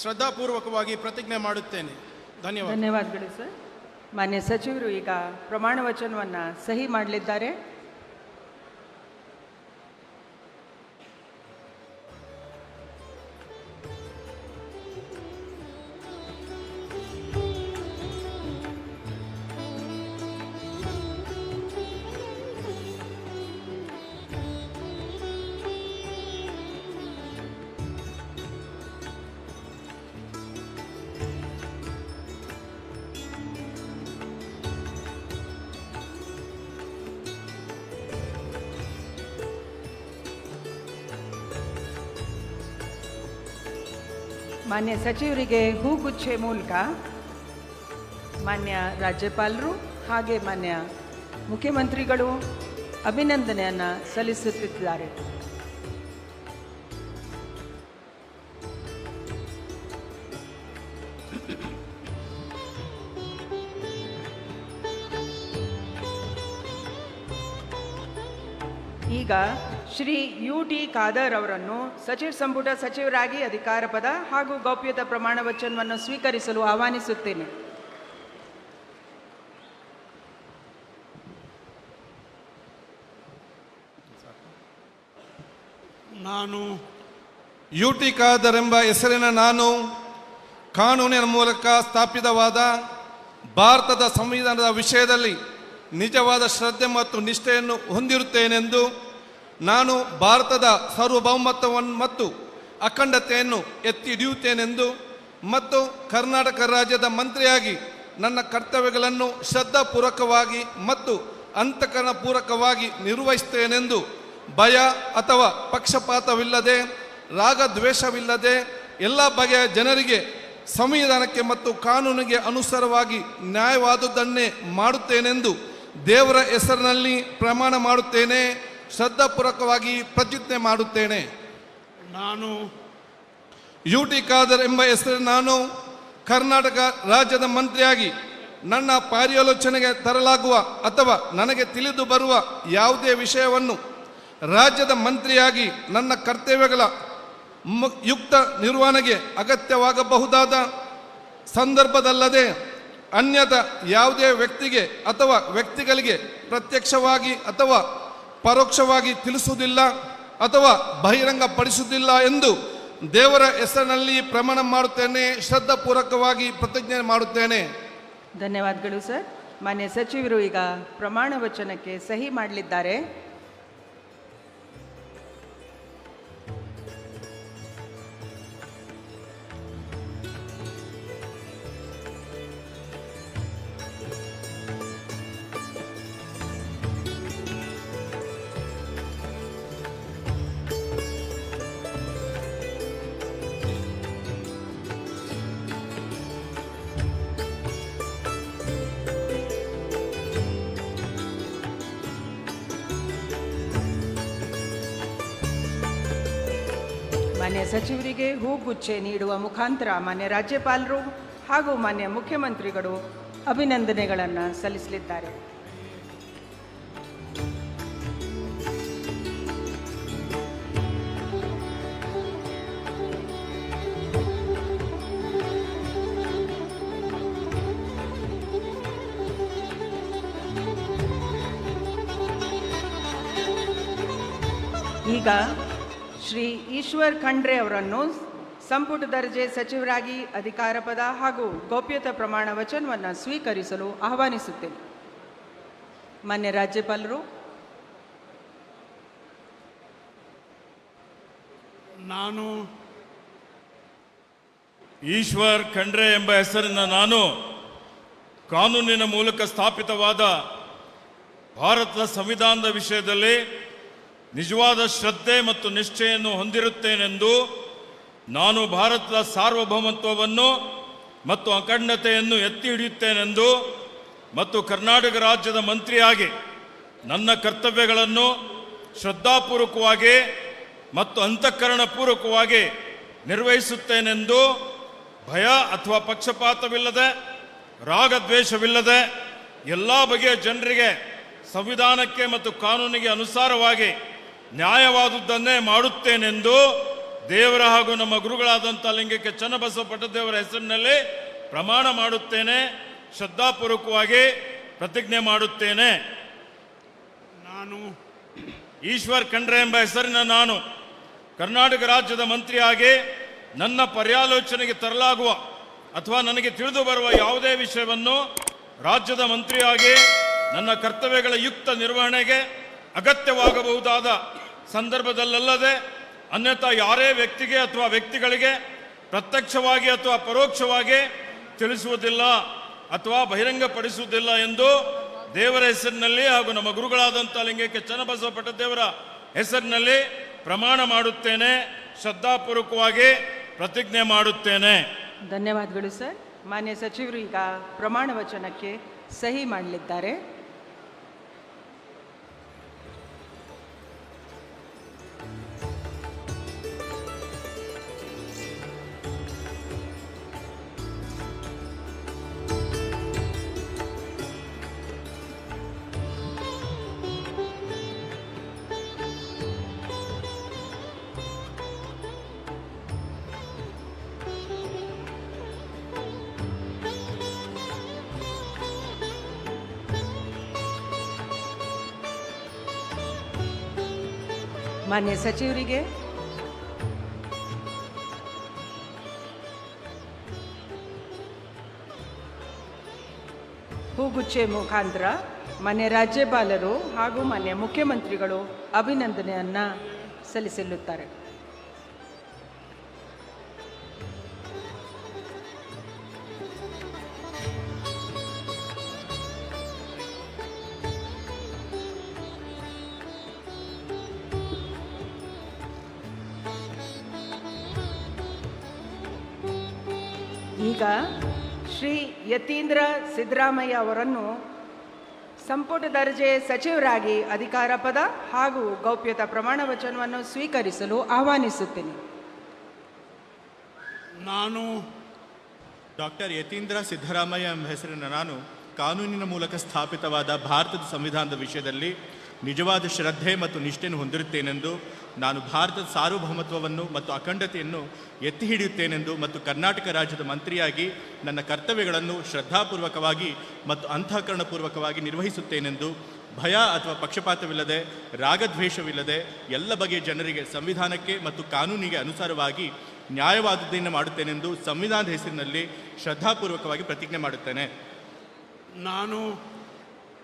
ಶ್ರದ್ಧಾಪೂರ್ವಕವಾಗಿ ಪ್ರತಿಜ್ಞೆ ಮಾಡುತ್ತೇನೆ. ಧನ್ಯವಾದಗಳು ಸರ್. ಮಾನ್ಯ ಸಚಿವರು ಈಗ ಪ್ರಮಾಣ ವಚನವನ್ನು ಸಹಿ ಮಾಡಲಿದ್ದಾರೆ. ಮಾನ್ಯ ಸಚಿವರಿಗೆ ಹೂಗುಚ್ಛೆ ಮೂಲಕ ಮಾನ್ಯ ರಾಜ್ಯಪಾಲರು ಹಾಗೆ ಮಾನ್ಯ ಮುಖ್ಯಮಂತ್ರಿಗಳು ಅಭಿನಂದನೆಯನ್ನು ಸಲ್ಲಿಸುತ್ತಿದ್ದಾರೆ. ಈಗ ಶ್ರೀ UT ಖಾದರ್ ಅವರನ್ನು ಸಚಿವ ಸಂಪುಟ ಸಚಿವರಾಗಿ ಅಧಿಕಾರ ಪದ ಹಾಗೂ ಗೌಪ್ಯತಾ ಪ್ರಮಾಣ ವಚನವನ್ನು ಸ್ವೀಕರಿಸಲು ಆಹ್ವಾನಿಸುತ್ತೇನೆ. ನಾನು UT ಖಾದರ್ ಎಂಬ ಹೆಸರಿನ ನಾನು ಕಾನೂನಿನ ಮೂಲಕ ಸ್ಥಾಪಿತವಾದ ಭಾರತದ ಸಂವಿಧಾನದ ವಿಷಯದಲ್ಲಿ ನಿಜವಾದ ಶ್ರದ್ಧೆ ಮತ್ತು ನಿಷ್ಠೆಯನ್ನು ಹೊಂದಿರುತ್ತೇನೆಂದು ನಾನು ಭಾರತದ ಸಾರ್ವಭೌಮತ್ವವನ್ನು ಮತ್ತು ಅಖಂಡತೆಯನ್ನು ಎತ್ತಿ ಹಿಡಿಯುತ್ತೇನೆಂದು ಮತ್ತು ಕರ್ನಾಟಕ ರಾಜ್ಯದ ಮಂತ್ರಿಯಾಗಿ ನನ್ನ ಕರ್ತವ್ಯಗಳನ್ನು ಶ್ರದ್ಧಾಪೂರ್ವಕವಾಗಿ ಮತ್ತು ಅಂತಃಕರಣಪೂರ್ವಕವಾಗಿ ನಿರ್ವಹಿಸುತ್ತೇನೆಂದು ಭಯ ಅಥವಾ ಪಕ್ಷಪಾತವಿಲ್ಲದೆ ರಾಗದ್ವೇಷವಿಲ್ಲದೆ ಎಲ್ಲ ಬಗೆಯ ಜನರಿಗೆ ಸಂವಿಧಾನಕ್ಕೆ ಮತ್ತು ಕಾನೂನಿಗೆ ಅನುಸಾರವಾಗಿ ನ್ಯಾಯವಾದುದನ್ನೇ ಮಾಡುತ್ತೇನೆಂದು ದೇವರ ಹೆಸರಿನಲ್ಲಿ ಪ್ರಮಾಣ ಮಾಡುತ್ತೇನೆ. ಶ್ರದ್ಧಾಪೂರ್ವಕವಾಗಿ ಪ್ರತಿಜ್ಞೆ ಮಾಡುತ್ತೇನೆ. ನಾನು UT ಖಾದರ್ ಎಂಬ ಹೆಸರಿನ ನಾನು ಕರ್ನಾಟಕ ರಾಜ್ಯದ ಮಂತ್ರಿಯಾಗಿ ನನ್ನ ಪರ್ಯಾಲೋಚನೆಗೆ ತರಲಾಗುವ ಅಥವಾ ನನಗೆ ತಿಳಿದು ಬರುವ ಯಾವುದೇ ವಿಷಯವನ್ನು ರಾಜ್ಯದ ಮಂತ್ರಿಯಾಗಿ ನನ್ನ ಕರ್ತವ್ಯಗಳ ಯುಕ್ತ ನಿರ್ವಹಣೆಗೆ ಅಗತ್ಯವಾಗಬಹುದಾದ ಸಂದರ್ಭದಲ್ಲದೆ ಅನ್ಯಥ ಯಾವುದೇ ವ್ಯಕ್ತಿಗೆ ಅಥವಾ ವ್ಯಕ್ತಿಗಳಿಗೆ ಪ್ರತ್ಯಕ್ಷವಾಗಿ ಅಥವಾ ಪರೋಕ್ಷವಾಗಿ ತಿಳಿಸುವುದಿಲ್ಲ ಅಥವಾ ಬಹಿರಂಗಪಡಿಸುವುದಿಲ್ಲ ಎಂದು ದೇವರ ಹೆಸರಿನಲ್ಲಿ ಪ್ರಮಾಣ ಮಾಡುತ್ತೇನೆ. ಶ್ರದ್ಧಾಪೂರ್ವಕವಾಗಿ ಪ್ರತಿಜ್ಞೆ ಮಾಡುತ್ತೇನೆ. ಧನ್ಯವಾದಗಳು ಸರ್. ಮಾನ್ಯ ಸಚಿವರು ಈಗ ಪ್ರಮಾಣ ವಚನಕ್ಕೆ ಸಹಿ ಮಾಡಲಿದ್ದಾರೆ. ಮಾನ್ಯ ಸಚಿವರಿಗೆ ಹೂಗುಚ್ಛೆ ನೀಡುವ ಮುಖಾಂತರ ಮಾನ್ಯ ರಾಜ್ಯಪಾಲರು ಹಾಗೂ ಮಾನ್ಯ ಮುಖ್ಯಮಂತ್ರಿಗಳು ಅಭಿನಂದನೆಗಳನ್ನು ಸಲ್ಲಿಸಲಿದ್ದಾರೆ. ಈಗ ಶ್ರೀ ಈಶ್ವರ್ ಖಂಡ್ರೆ ಅವರನ್ನು ಸಂಪುಟ ದರ್ಜೆ ಸಚಿವರಾಗಿ ಅಧಿಕಾರ ಪದ ಹಾಗೂ ಗೌಪ್ಯತಾ ಪ್ರಮಾಣ ವಚನವನ್ನು ಸ್ವೀಕರಿಸಲು ಆಹ್ವಾನಿಸುತ್ತೇನೆ. ಮಾನ್ಯ ರಾಜ್ಯಪಾಲರು. ನಾನು ಈಶ್ವರ್ ಖಂಡ್ರೆ ಎಂಬ ಹೆಸರಿನ ನಾನು ಕಾನೂನಿನ ಮೂಲಕ ಸ್ಥಾಪಿತವಾದ ಭಾರತದ ಸಂವಿಧಾನದ ವಿಷಯದಲ್ಲಿ ನಿಜವಾದ ಶ್ರದ್ಧೆ ಮತ್ತು ನಿಷ್ಠೆಯನ್ನು ಹೊಂದಿರುತ್ತೇನೆಂದು ನಾನು ಭಾರತದ ಸಾರ್ವಭೌಮತ್ವವನ್ನು ಮತ್ತು ಅಖಂಡತೆಯನ್ನು ಎತ್ತಿ ಹಿಡಿಯುತ್ತೇನೆಂದು ಮತ್ತು ಕರ್ನಾಟಕ ರಾಜ್ಯದ ಮಂತ್ರಿಯಾಗಿ ನನ್ನ ಕರ್ತವ್ಯಗಳನ್ನು ಶ್ರದ್ಧಾಪೂರ್ವಕವಾಗಿ ಮತ್ತು ಅಂತಃಕರಣಪೂರ್ವಕವಾಗಿ ನಿರ್ವಹಿಸುತ್ತೇನೆಂದು ಭಯ ಅಥವಾ ಪಕ್ಷಪಾತವಿಲ್ಲದೆ ರಾಗದ್ವೇಷವಿಲ್ಲದೆ ಎಲ್ಲ ಬಗೆಯ ಜನರಿಗೆ ಸಂವಿಧಾನಕ್ಕೆ ಮತ್ತು ಕಾನೂನಿಗೆ ಅನುಸಾರವಾಗಿ ನ್ಯಾಯವಾದುದನ್ನೇ ಮಾಡುತ್ತೇನೆಂದು ದೇವರ ಹಾಗೂ ನಮ್ಮ ಗುರುಗಳಾದಂಥ ಲಿಂಗಕ್ಕೆ ಚನ್ನಬಸವ ಪಟ್ಟದೇವರ ಹೆಸರಿನಲ್ಲಿ ಪ್ರಮಾಣ ಮಾಡುತ್ತೇನೆ. ಶ್ರದ್ಧಾಪೂರ್ವಕವಾಗಿ ಪ್ರತಿಜ್ಞೆ ಮಾಡುತ್ತೇನೆ. ನಾನು ಈಶ್ವರ್ ಖಂಡ್ರೆ ಎಂಬ ಹೆಸರಿನ ನಾನು ಕರ್ನಾಟಕ ರಾಜ್ಯದ ಮಂತ್ರಿಯಾಗಿ ನನ್ನ ಪರ್ಯಾಲೋಚನೆಗೆ ತರಲಾಗುವ ಅಥವಾ ನನಗೆ ತಿಳಿದು ಬರುವ ಯಾವುದೇ ವಿಷಯವನ್ನು ರಾಜ್ಯದ ಮಂತ್ರಿಯಾಗಿ ನನ್ನ ಕರ್ತವ್ಯಗಳ ಯುಕ್ತ ನಿರ್ವಹಣೆಗೆ ಅಗತ್ಯವಾಗಬಹುದಾದ ಸಂದರ್ಭದಲ್ಲದೆ ಅನ್ಯಥಾ ಯಾರೇ ವ್ಯಕ್ತಿಗೆ ಅಥವಾ ವ್ಯಕ್ತಿಗಳಿಗೆ ಪ್ರತ್ಯಕ್ಷವಾಗಿ ಅಥವಾ ಪರೋಕ್ಷವಾಗಿ ತಿಳಿಸುವುದಿಲ್ಲ ಅಥವಾ ಬಹಿರಂಗಪಡಿಸುವುದಿಲ್ಲ ಎಂದು ದೇವರ ಹೆಸರಿನಲ್ಲಿ ಹಾಗೂ ನಮ್ಮ ಗುರುಗಳಾದಂಥ ಲಿಂಗಕ್ಕೆ ಚನ್ನಬಸವ ಪಟ್ಟದೇವರ ಹೆಸರಿನಲ್ಲಿ ಪ್ರಮಾಣ ಮಾಡುತ್ತೇನೆ. ಶ್ರದ್ಧಾಪೂರ್ವಕವಾಗಿ ಪ್ರತಿಜ್ಞೆ ಮಾಡುತ್ತೇನೆ. ಧನ್ಯವಾದಗಳು ಸರ್. ಮಾನ್ಯ ಸಚಿವರು ಈಗ ಪ್ರಮಾಣ ವಚನಕ್ಕೆ ಸಹಿ ಮಾಡಲಿದ್ದಾರೆ. ಮಾನ್ಯ ಸಚಿವರಿಗೆ ಹೂಗುಚ್ಚೆ ಮುಖಾಂತರ ಮಾನ್ಯ ರಾಜ್ಯಪಾಲರು ಹಾಗೂ ಮಾನ್ಯ ಮುಖ್ಯಮಂತ್ರಿಗಳು ಅಭಿನಂದನೆಯನ್ನು ಸಲ್ಲಿಸಲಿದ್ದಾರೆ. ಈಗ ಶ್ರೀ ಯತೀಂದ್ರ ಸಿದ್ದರಾಮಯ್ಯ ಅವರನ್ನು ಸಂಪುಟ ದರ್ಜೆ ಸಚಿವರಾಗಿ ಅಧಿಕಾರ ಪದ ಹಾಗೂ ಗೌಪ್ಯತಾ ಪ್ರಮಾಣ ವಚನವನ್ನು ಸ್ವೀಕರಿಸಲು ಆಹ್ವಾನಿಸುತ್ತೇನೆ. ನಾನು ಡಾಕ್ಟರ್ ಯತೀಂದ್ರ ಸಿದ್ದರಾಮಯ್ಯ ಎಂಬ ಹೆಸರಿನ ನಾನು ಕಾನೂನಿನ ಮೂಲಕ ಸ್ಥಾಪಿತವಾದ ಭಾರತದ ಸಂವಿಧಾನದ ವಿಷಯದಲ್ಲಿ ನಿಜವಾದ ಶ್ರದ್ಧೆ ಮತ್ತು ನಿಷ್ಠೆಯನ್ನು ಹೊಂದಿರುತ್ತೇನೆಂದು ನಾನು ಭಾರತದ ಸಾರ್ವಭೌಮತ್ವವನ್ನು ಮತ್ತು ಅಖಂಡತೆಯನ್ನು ಎತ್ತಿ ಹಿಡಿಯುತ್ತೇನೆಂದು ಮತ್ತು ಕರ್ನಾಟಕ ರಾಜ್ಯದ ಮಂತ್ರಿಯಾಗಿ ನನ್ನ ಕರ್ತವ್ಯಗಳನ್ನು ಶ್ರದ್ಧಾಪೂರ್ವಕವಾಗಿ ಮತ್ತು ಅಂತಃಕರಣಪೂರ್ವಕವಾಗಿ ನಿರ್ವಹಿಸುತ್ತೇನೆಂದು ಭಯ ಅಥವಾ ಪಕ್ಷಪಾತವಿಲ್ಲದೆ ರಾಗದ್ವೇಷವಿಲ್ಲದೆ ಎಲ್ಲ ಬಗೆಯ ಜನರಿಗೆ ಸಂವಿಧಾನಕ್ಕೆ ಮತ್ತು ಕಾನೂನಿಗೆ ಅನುಸಾರವಾಗಿ ನ್ಯಾಯವಾದದ್ದನ್ನು ಮಾಡುತ್ತೇನೆಂದು ಸಂವಿಧಾನದ ಹೆಸರಿನಲ್ಲಿ ಶ್ರದ್ಧಾಪೂರ್ವಕವಾಗಿ ಪ್ರತಿಜ್ಞೆ ಮಾಡುತ್ತೇನೆ. ನಾನು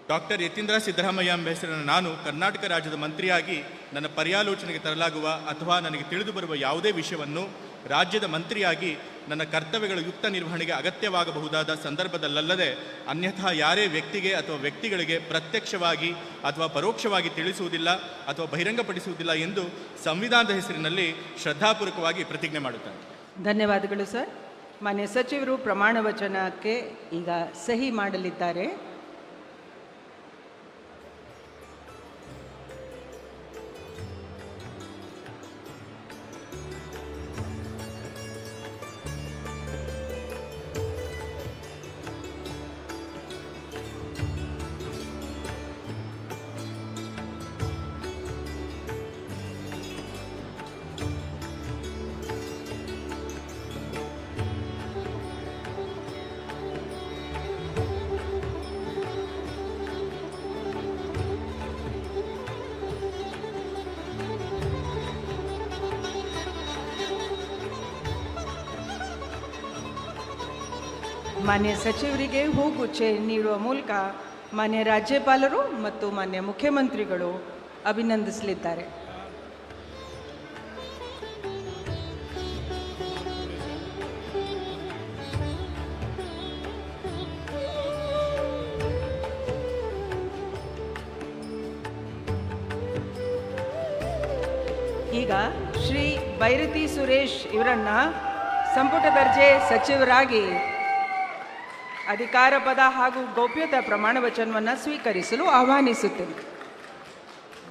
ಡಾಕ್ಟರ್ ಯತೀಂದ್ರ ಸಿದ್ದರಾಮಯ್ಯ ಎಂಬ ಹೆಸರಿನ ನಾನು ಕರ್ನಾಟಕ ರಾಜ್ಯದ ಮಂತ್ರಿಯಾಗಿ ನನ್ನ ಪರ್ಯಾಲೋಚನೆಗೆ ತರಲಾಗುವ ಅಥವಾ ನನಗೆ ತಿಳಿದು ಬರುವ ಯಾವುದೇ ವಿಷಯವನ್ನು ರಾಜ್ಯದ ಮಂತ್ರಿಯಾಗಿ ನನ್ನ ಕರ್ತವ್ಯಗಳ ಯುಕ್ತ ನಿರ್ವಹಣೆಗೆ ಅಗತ್ಯವಾಗಬಹುದಾದ ಸಂದರ್ಭದಲ್ಲದೆ ಅನ್ಯಥಾ ಯಾರೇ ವ್ಯಕ್ತಿಗೆ ಅಥವಾ ವ್ಯಕ್ತಿಗಳಿಗೆ ಪ್ರತ್ಯಕ್ಷವಾಗಿ ಅಥವಾ ಪರೋಕ್ಷವಾಗಿ ತಿಳಿಸುವುದಿಲ್ಲ ಅಥವಾ ಬಹಿರಂಗಪಡಿಸುವುದಿಲ್ಲ ಎಂದು ಸಂವಿಧಾನದ ಹೆಸರಿನಲ್ಲಿ ಶ್ರದ್ಧಾಪೂರ್ವಕವಾಗಿ ಪ್ರತಿಜ್ಞೆ ಮಾಡುತ್ತೇನೆ. ಧನ್ಯವಾದಗಳು ಸರ್. ಮಾನ್ಯ ಸಚಿವರು ಪ್ರಮಾಣ ವಚನಕ್ಕೆ ಈಗ ಸಹಿ ಮಾಡಲಿದ್ದಾರೆ. ಮಾನ್ಯ ಸಚಿವರಿಗೆ ಹೂಗುಚ್ಛೆ ನೀಡುವ ಮೂಲಕ ಮಾನ್ಯ ರಾಜ್ಯಪಾಲರು ಮತ್ತು ಮಾನ್ಯ ಮುಖ್ಯಮಂತ್ರಿಗಳು ಅಭಿನಂದಿಸಲಿದ್ದಾರೆ. ಈಗ ಶ್ರೀ ಬೈರತಿ ಸುರೇಶ್ ಇವರನ್ನ ಸಂಪುಟ ದರ್ಜೆ ಸಚಿವರಾಗಿ ಅಧಿಕಾರ ಪದ ಹಾಗೂ ಗೌಪ್ಯತಾ ಪ್ರಮಾಣ ವಚನವನ್ನು ಸ್ವೀಕರಿಸಲು ಆಹ್ವಾನಿಸುತ್ತೇನೆ.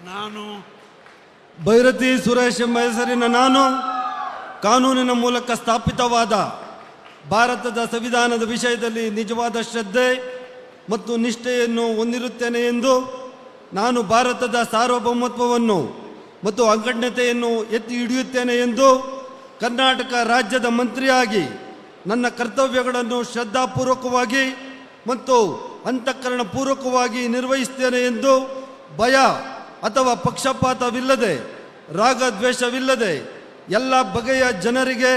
ನಾನು ಬೈರತಿ ಸುರೇಶ್ ಎಂಬ ಹೆಸರಿನ ನಾನು ಕಾನೂನಿನ ಮೂಲಕ ಸ್ಥಾಪಿತವಾದ ಭಾರತದ ಸಂವಿಧಾನದ ವಿಷಯದಲ್ಲಿ ನಿಜವಾದ ಶ್ರದ್ಧೆ ಮತ್ತು ನಿಷ್ಠೆಯನ್ನು ಹೊಂದಿರುತ್ತೇನೆ ಎಂದು ನಾನು ಭಾರತದ ಸಾರ್ವಭೌಮತ್ವವನ್ನು ಮತ್ತು ಅಖಂಡತೆಯನ್ನು ಎತ್ತಿ ಹಿಡಿಯುತ್ತೇನೆ ಎಂದು ಕರ್ನಾಟಕ ರಾಜ್ಯದ ಮಂತ್ರಿಯಾಗಿ ನನ್ನ ಕರ್ತವ್ಯಗಳನ್ನು ಶ್ರದ್ಧಾಪೂರ್ವಕವಾಗಿ ಮತ್ತು ಅಂತಃಕರಣಪೂರ್ವಕವಾಗಿ ನಿರ್ವಹಿಸುತ್ತೇನೆ ಎಂದು ಭಯ ಅಥವಾ ಪಕ್ಷಪಾತವಿಲ್ಲದೆ ರಾಗದ್ವೇಷವಿಲ್ಲದೆ ಎಲ್ಲ ಬಗೆಯ ಜನರಿಗೆ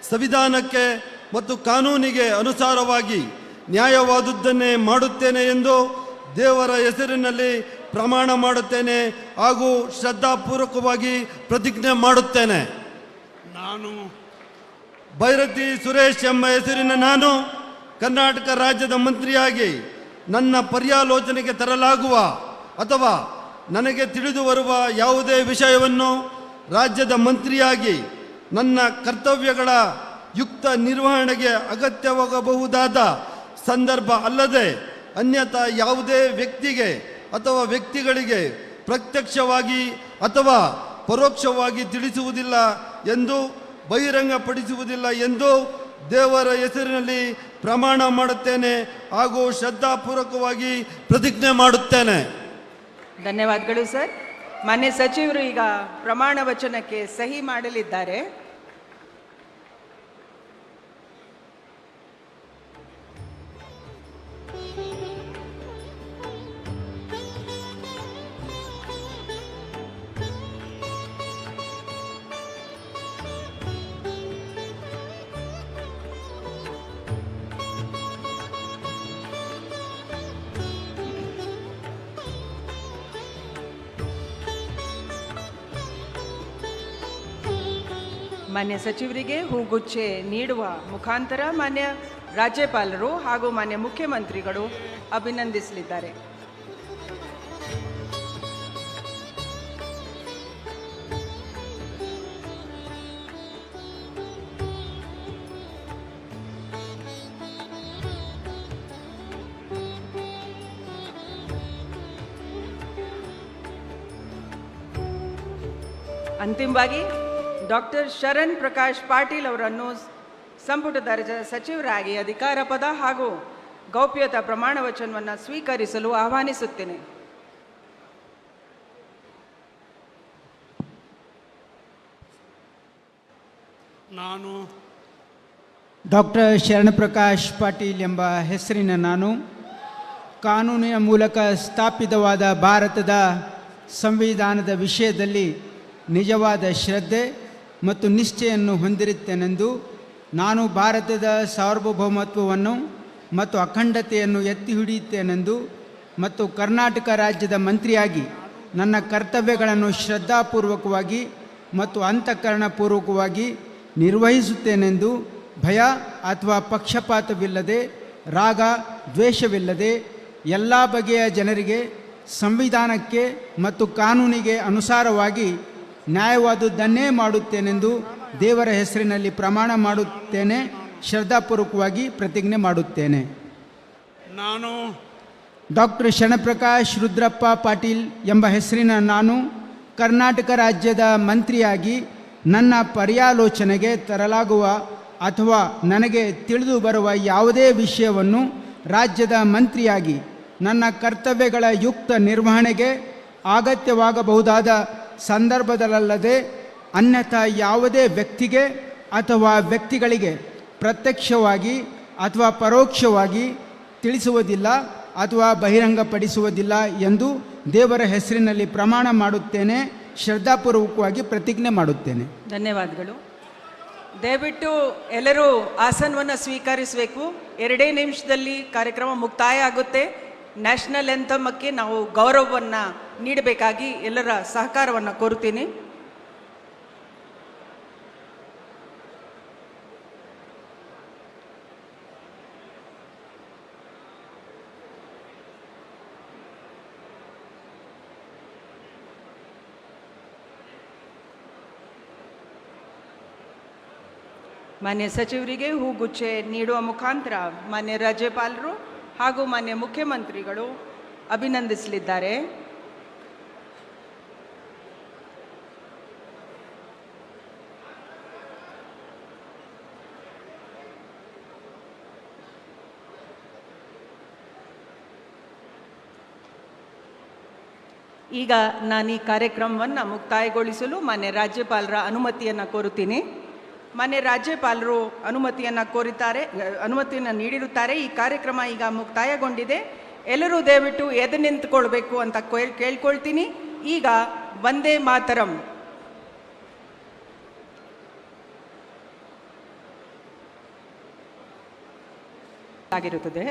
ಸಂವಿಧಾನಕ್ಕೆ ಮತ್ತು ಕಾನೂನಿಗೆ ಅನುಸಾರವಾಗಿ ನ್ಯಾಯವಾದುದನ್ನೇ ಮಾಡುತ್ತೇನೆ ಎಂದು ದೇವರ ಹೆಸರಿನಲ್ಲಿ ಪ್ರಮಾಣ ಮಾಡುತ್ತೇನೆ ಹಾಗೂ ಶ್ರದ್ಧಾಪೂರ್ವಕವಾಗಿ ಪ್ರತಿಜ್ಞೆ ಮಾಡುತ್ತೇನೆ. ನಾನು ಬೈರತಿ ಸುರೇಶ್ ಎಂಬ ಹೆಸರಿನ ನಾನು ಕರ್ನಾಟಕ ರಾಜ್ಯದ ಮಂತ್ರಿಯಾಗಿ ನನ್ನ ಪರ್ಯಾಲೋಚನೆಗೆ ತರಲಾಗುವ ಅಥವಾ ನನಗೆ ತಿಳಿದು ಬರುವ ಯಾವುದೇ ವಿಷಯವನ್ನು ರಾಜ್ಯದ ಮಂತ್ರಿಯಾಗಿ ನನ್ನ ಕರ್ತವ್ಯಗಳ ಯುಕ್ತ ನಿರ್ವಹಣೆಗೆ ಅಗತ್ಯವಾಗಬಹುದಾದ ಸಂದರ್ಭ ಅಲ್ಲದೆ ಅನ್ಯಥಾ ಯಾವುದೇ ವ್ಯಕ್ತಿಗೆ ಅಥವಾ ವ್ಯಕ್ತಿಗಳಿಗೆ ಪ್ರತ್ಯಕ್ಷವಾಗಿ ಅಥವಾ ಪರೋಕ್ಷವಾಗಿ ತಿಳಿಸುವುದಿಲ್ಲ ಎಂದು ಬಹಿರಂಗಪಡಿಸುವುದಿಲ್ಲ ಎಂದು ದೇವರ ಹೆಸರಿನಲ್ಲಿ ಪ್ರಮಾಣ ಮಾಡುತ್ತೇನೆ ಹಾಗೂ ಶ್ರದ್ಧಾಪೂರ್ವಕವಾಗಿ ಪ್ರತಿಜ್ಞೆ ಮಾಡುತ್ತೇನೆ. ಧನ್ಯವಾದಗಳು ಸರ್. ಮಾನ್ಯ ಸಚಿವರು ಈಗ ಪ್ರಮಾಣ ವಚನಕ್ಕೆ ಸಹಿ ಮಾಡಲಿದ್ದಾರೆ. ಮಾನ್ಯ ಸಚಿವರಿಗೆ ಹೂಗುಚ್ಛೆ ನೀಡುವ ಮುಖಾಂತರ ಮಾನ್ಯ ರಾಜ್ಯಪಾಲರು ಹಾಗೂ ಮಾನ್ಯ ಮುಖ್ಯಮಂತ್ರಿಗಳು ಅಭಿನಂದಿಸಲಿದ್ದಾರೆ. ಅಂತಿಮವಾಗಿ ಡಾಕ್ಟರ್ ಶರಣ್ ಪ್ರಕಾಶ್ ಪಾಟೀಲ್ ಅವರನ್ನು ಸಂಪುಟ ದರ್ಜೆ ಸಚಿವರಾಗಿ ಅಧಿಕಾರ ಪದ ಹಾಗೂ ಗೌಪ್ಯತಾ ಪ್ರಮಾಣ ವಚನವನ್ನು ಸ್ವೀಕರಿಸಲು ಆಹ್ವಾನಿಸುತ್ತೇನೆ. ನಾನು ಡಾಕ್ಟರ್ ಶರಣಪ್ರಕಾಶ್ ಪಾಟೀಲ್ ಎಂಬ ಹೆಸರಿನ ನಾನು ಕಾನೂನಿನ ಮೂಲಕ ಸ್ಥಾಪಿತವಾದ ಭಾರತದ ಸಂವಿಧಾನದ ವಿಷಯದಲ್ಲಿ ನಿಜವಾದ ಶ್ರದ್ಧೆ ಮತ್ತು ನಿಷ್ಠೆಯನ್ನು ಹೊಂದಿರುತ್ತೇನೆಂದು ನಾನು ಭಾರತದ ಸಾರ್ವಭೌಮತ್ವವನ್ನು ಮತ್ತು ಅಖಂಡತೆಯನ್ನು ಎತ್ತಿ ಹಿಡಿಯುತ್ತೇನೆಂದು ಮತ್ತು ಕರ್ನಾಟಕ ರಾಜ್ಯದ ಮಂತ್ರಿಯಾಗಿ ನನ್ನ ಕರ್ತವ್ಯಗಳನ್ನು ಶ್ರದ್ಧಾಪೂರ್ವಕವಾಗಿ ಮತ್ತು ಅಂತಃಕರಣಪೂರ್ವಕವಾಗಿ ನಿರ್ವಹಿಸುತ್ತೇನೆಂದು ಭಯ ಅಥವಾ ಪಕ್ಷಪಾತವಿಲ್ಲದೆ ರಾಗ ದ್ವೇಷವಿಲ್ಲದೆ ಎಲ್ಲ ಬಗೆಯ ಜನರಿಗೆ ಸಂವಿಧಾನಕ್ಕೆ ಮತ್ತು ಕಾನೂನಿಗೆ ಅನುಸಾರವಾಗಿ ನ್ಯಾಯವಾದುದನ್ನೇ ಮಾಡುತ್ತೇನೆಂದು ದೇವರ ಹೆಸರಿನಲ್ಲಿ ಪ್ರಮಾಣ ಮಾಡುತ್ತೇನೆ. ಶ್ರದ್ಧಾಪೂರ್ವಕವಾಗಿ ಪ್ರತಿಜ್ಞೆ ಮಾಡುತ್ತೇನೆ. ನಾನು ಡಾಕ್ಟರ್ ಶರಣಪ್ರಕಾಶ್ ರುದ್ರಪ್ಪ ಪಾಟೀಲ್ ಎಂಬ ಹೆಸರಿನ ನಾನು ಕರ್ನಾಟಕ ರಾಜ್ಯದ ಮಂತ್ರಿಯಾಗಿ ನನ್ನ ಪರ್ಯಾಲೋಚನೆಗೆ ತರಲಾಗುವ ಅಥವಾ ನನಗೆ ತಿಳಿದು ಬರುವ ಯಾವುದೇ ವಿಷಯವನ್ನು ರಾಜ್ಯದ ಮಂತ್ರಿಯಾಗಿ ನನ್ನ ಕರ್ತವ್ಯಗಳ ಯುಕ್ತ ನಿರ್ವಹಣೆಗೆ ಅಗತ್ಯವಾಗಬಹುದಾದ ಸಂದರ್ಭದಲ್ಲದೆ ಅನ್ಯಥಾ ಯಾವುದೇ ವ್ಯಕ್ತಿಗೆ ಅಥವಾ ವ್ಯಕ್ತಿಗಳಿಗೆ ಪ್ರತ್ಯಕ್ಷವಾಗಿ ಅಥವಾ ಪರೋಕ್ಷವಾಗಿ ತಿಳಿಸುವುದಿಲ್ಲ ಅಥವಾ ಬಹಿರಂಗಪಡಿಸುವುದಿಲ್ಲ ಎಂದು ದೇವರ ಹೆಸರಿನಲ್ಲಿ ಪ್ರಮಾಣ ಮಾಡುತ್ತೇನೆ. ಶ್ರದ್ಧಾಪೂರ್ವಕವಾಗಿ ಪ್ರತಿಜ್ಞೆ ಮಾಡುತ್ತೇನೆ. ಧನ್ಯವಾದಗಳು. ದಯವಿಟ್ಟು ಎಲ್ಲರೂ ಆಸನವನ್ನು ಸ್ವೀಕರಿಸಬೇಕು. 2 ನಿಮಿಷದಲ್ಲಿ ಕಾರ್ಯಕ್ರಮ ಮುಕ್ತಾಯ ಆಗುತ್ತೆ. ನ್ಯಾಷನಲ್ ಎಂಥಮಕ್ಕೆ ನಾವು ಗೌರವವನ್ನು ನೀಡಬೇಕಾಗಿ ಎಲ್ಲರ ಸಹಕಾರವನ್ನು ಕೋರುತ್ತೀನಿ. ಮಾನ್ಯ ಸಚಿವರಿಗೆ ಹೂಗುಚ್ಛೆ ನೀಡುವ ಮುಖಾಂತರ ಮಾನ್ಯ ರಾಜ್ಯಪಾಲರು ಹಾಗೂ ಮಾನ್ಯ ಮುಖ್ಯಮಂತ್ರಿಗಳು ಅಭಿನಂದಿಸಲಿದ್ದಾರೆ. ಈಗ ನಾನು ಈ ಕಾರ್ಯಕ್ರಮವನ್ನು ಮುಕ್ತಾಯಗೊಳಿಸಲು ಮಾನ್ಯ ರಾಜ್ಯಪಾಲರ ಅನುಮತಿಯನ್ನು ಕೋರುತ್ತೀನಿ. ಮಾನ್ಯ ರಾಜ್ಯಪಾಲರು ಅನುಮತಿಯನ್ನು ನೀಡಿರುತ್ತಾರೆ. ಈ ಕಾರ್ಯಕ್ರಮ ಈಗ ಮುಕ್ತಾಯಗೊಂಡಿದೆ. ಎಲ್ಲರೂ ದಯವಿಟ್ಟು ಎದ್ದು ನಿಂತುಕೊಳ್ಬೇಕು ಅಂತ ಕೇಳ್ಕೊಳ್ತೀನಿ. ಈಗ ವಂದೇ ಮಾತರಂ ಆಗಿರುತ್ತದೆ.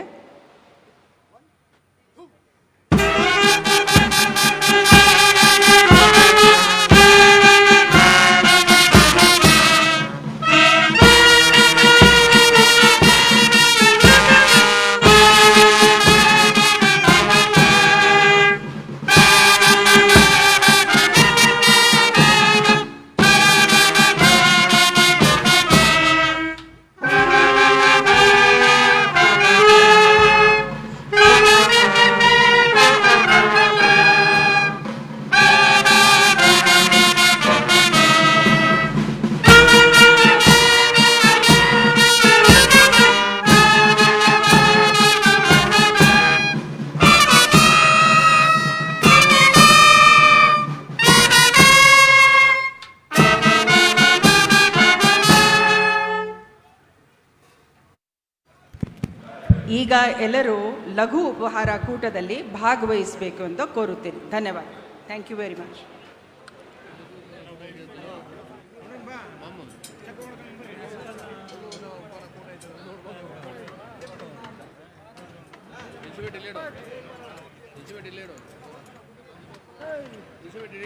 ಈಗ ಎಲ್ಲರೂ ಲಘು ಉಪಹಾರ ಕೂಟದಲ್ಲಿ ಭಾಗವಹಿಸಬೇಕು ಅಂತ ಕೋರುತ್ತೇನೆ. ಧನ್ಯವಾದ. Thank you very much.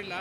ಇಲ್ಲ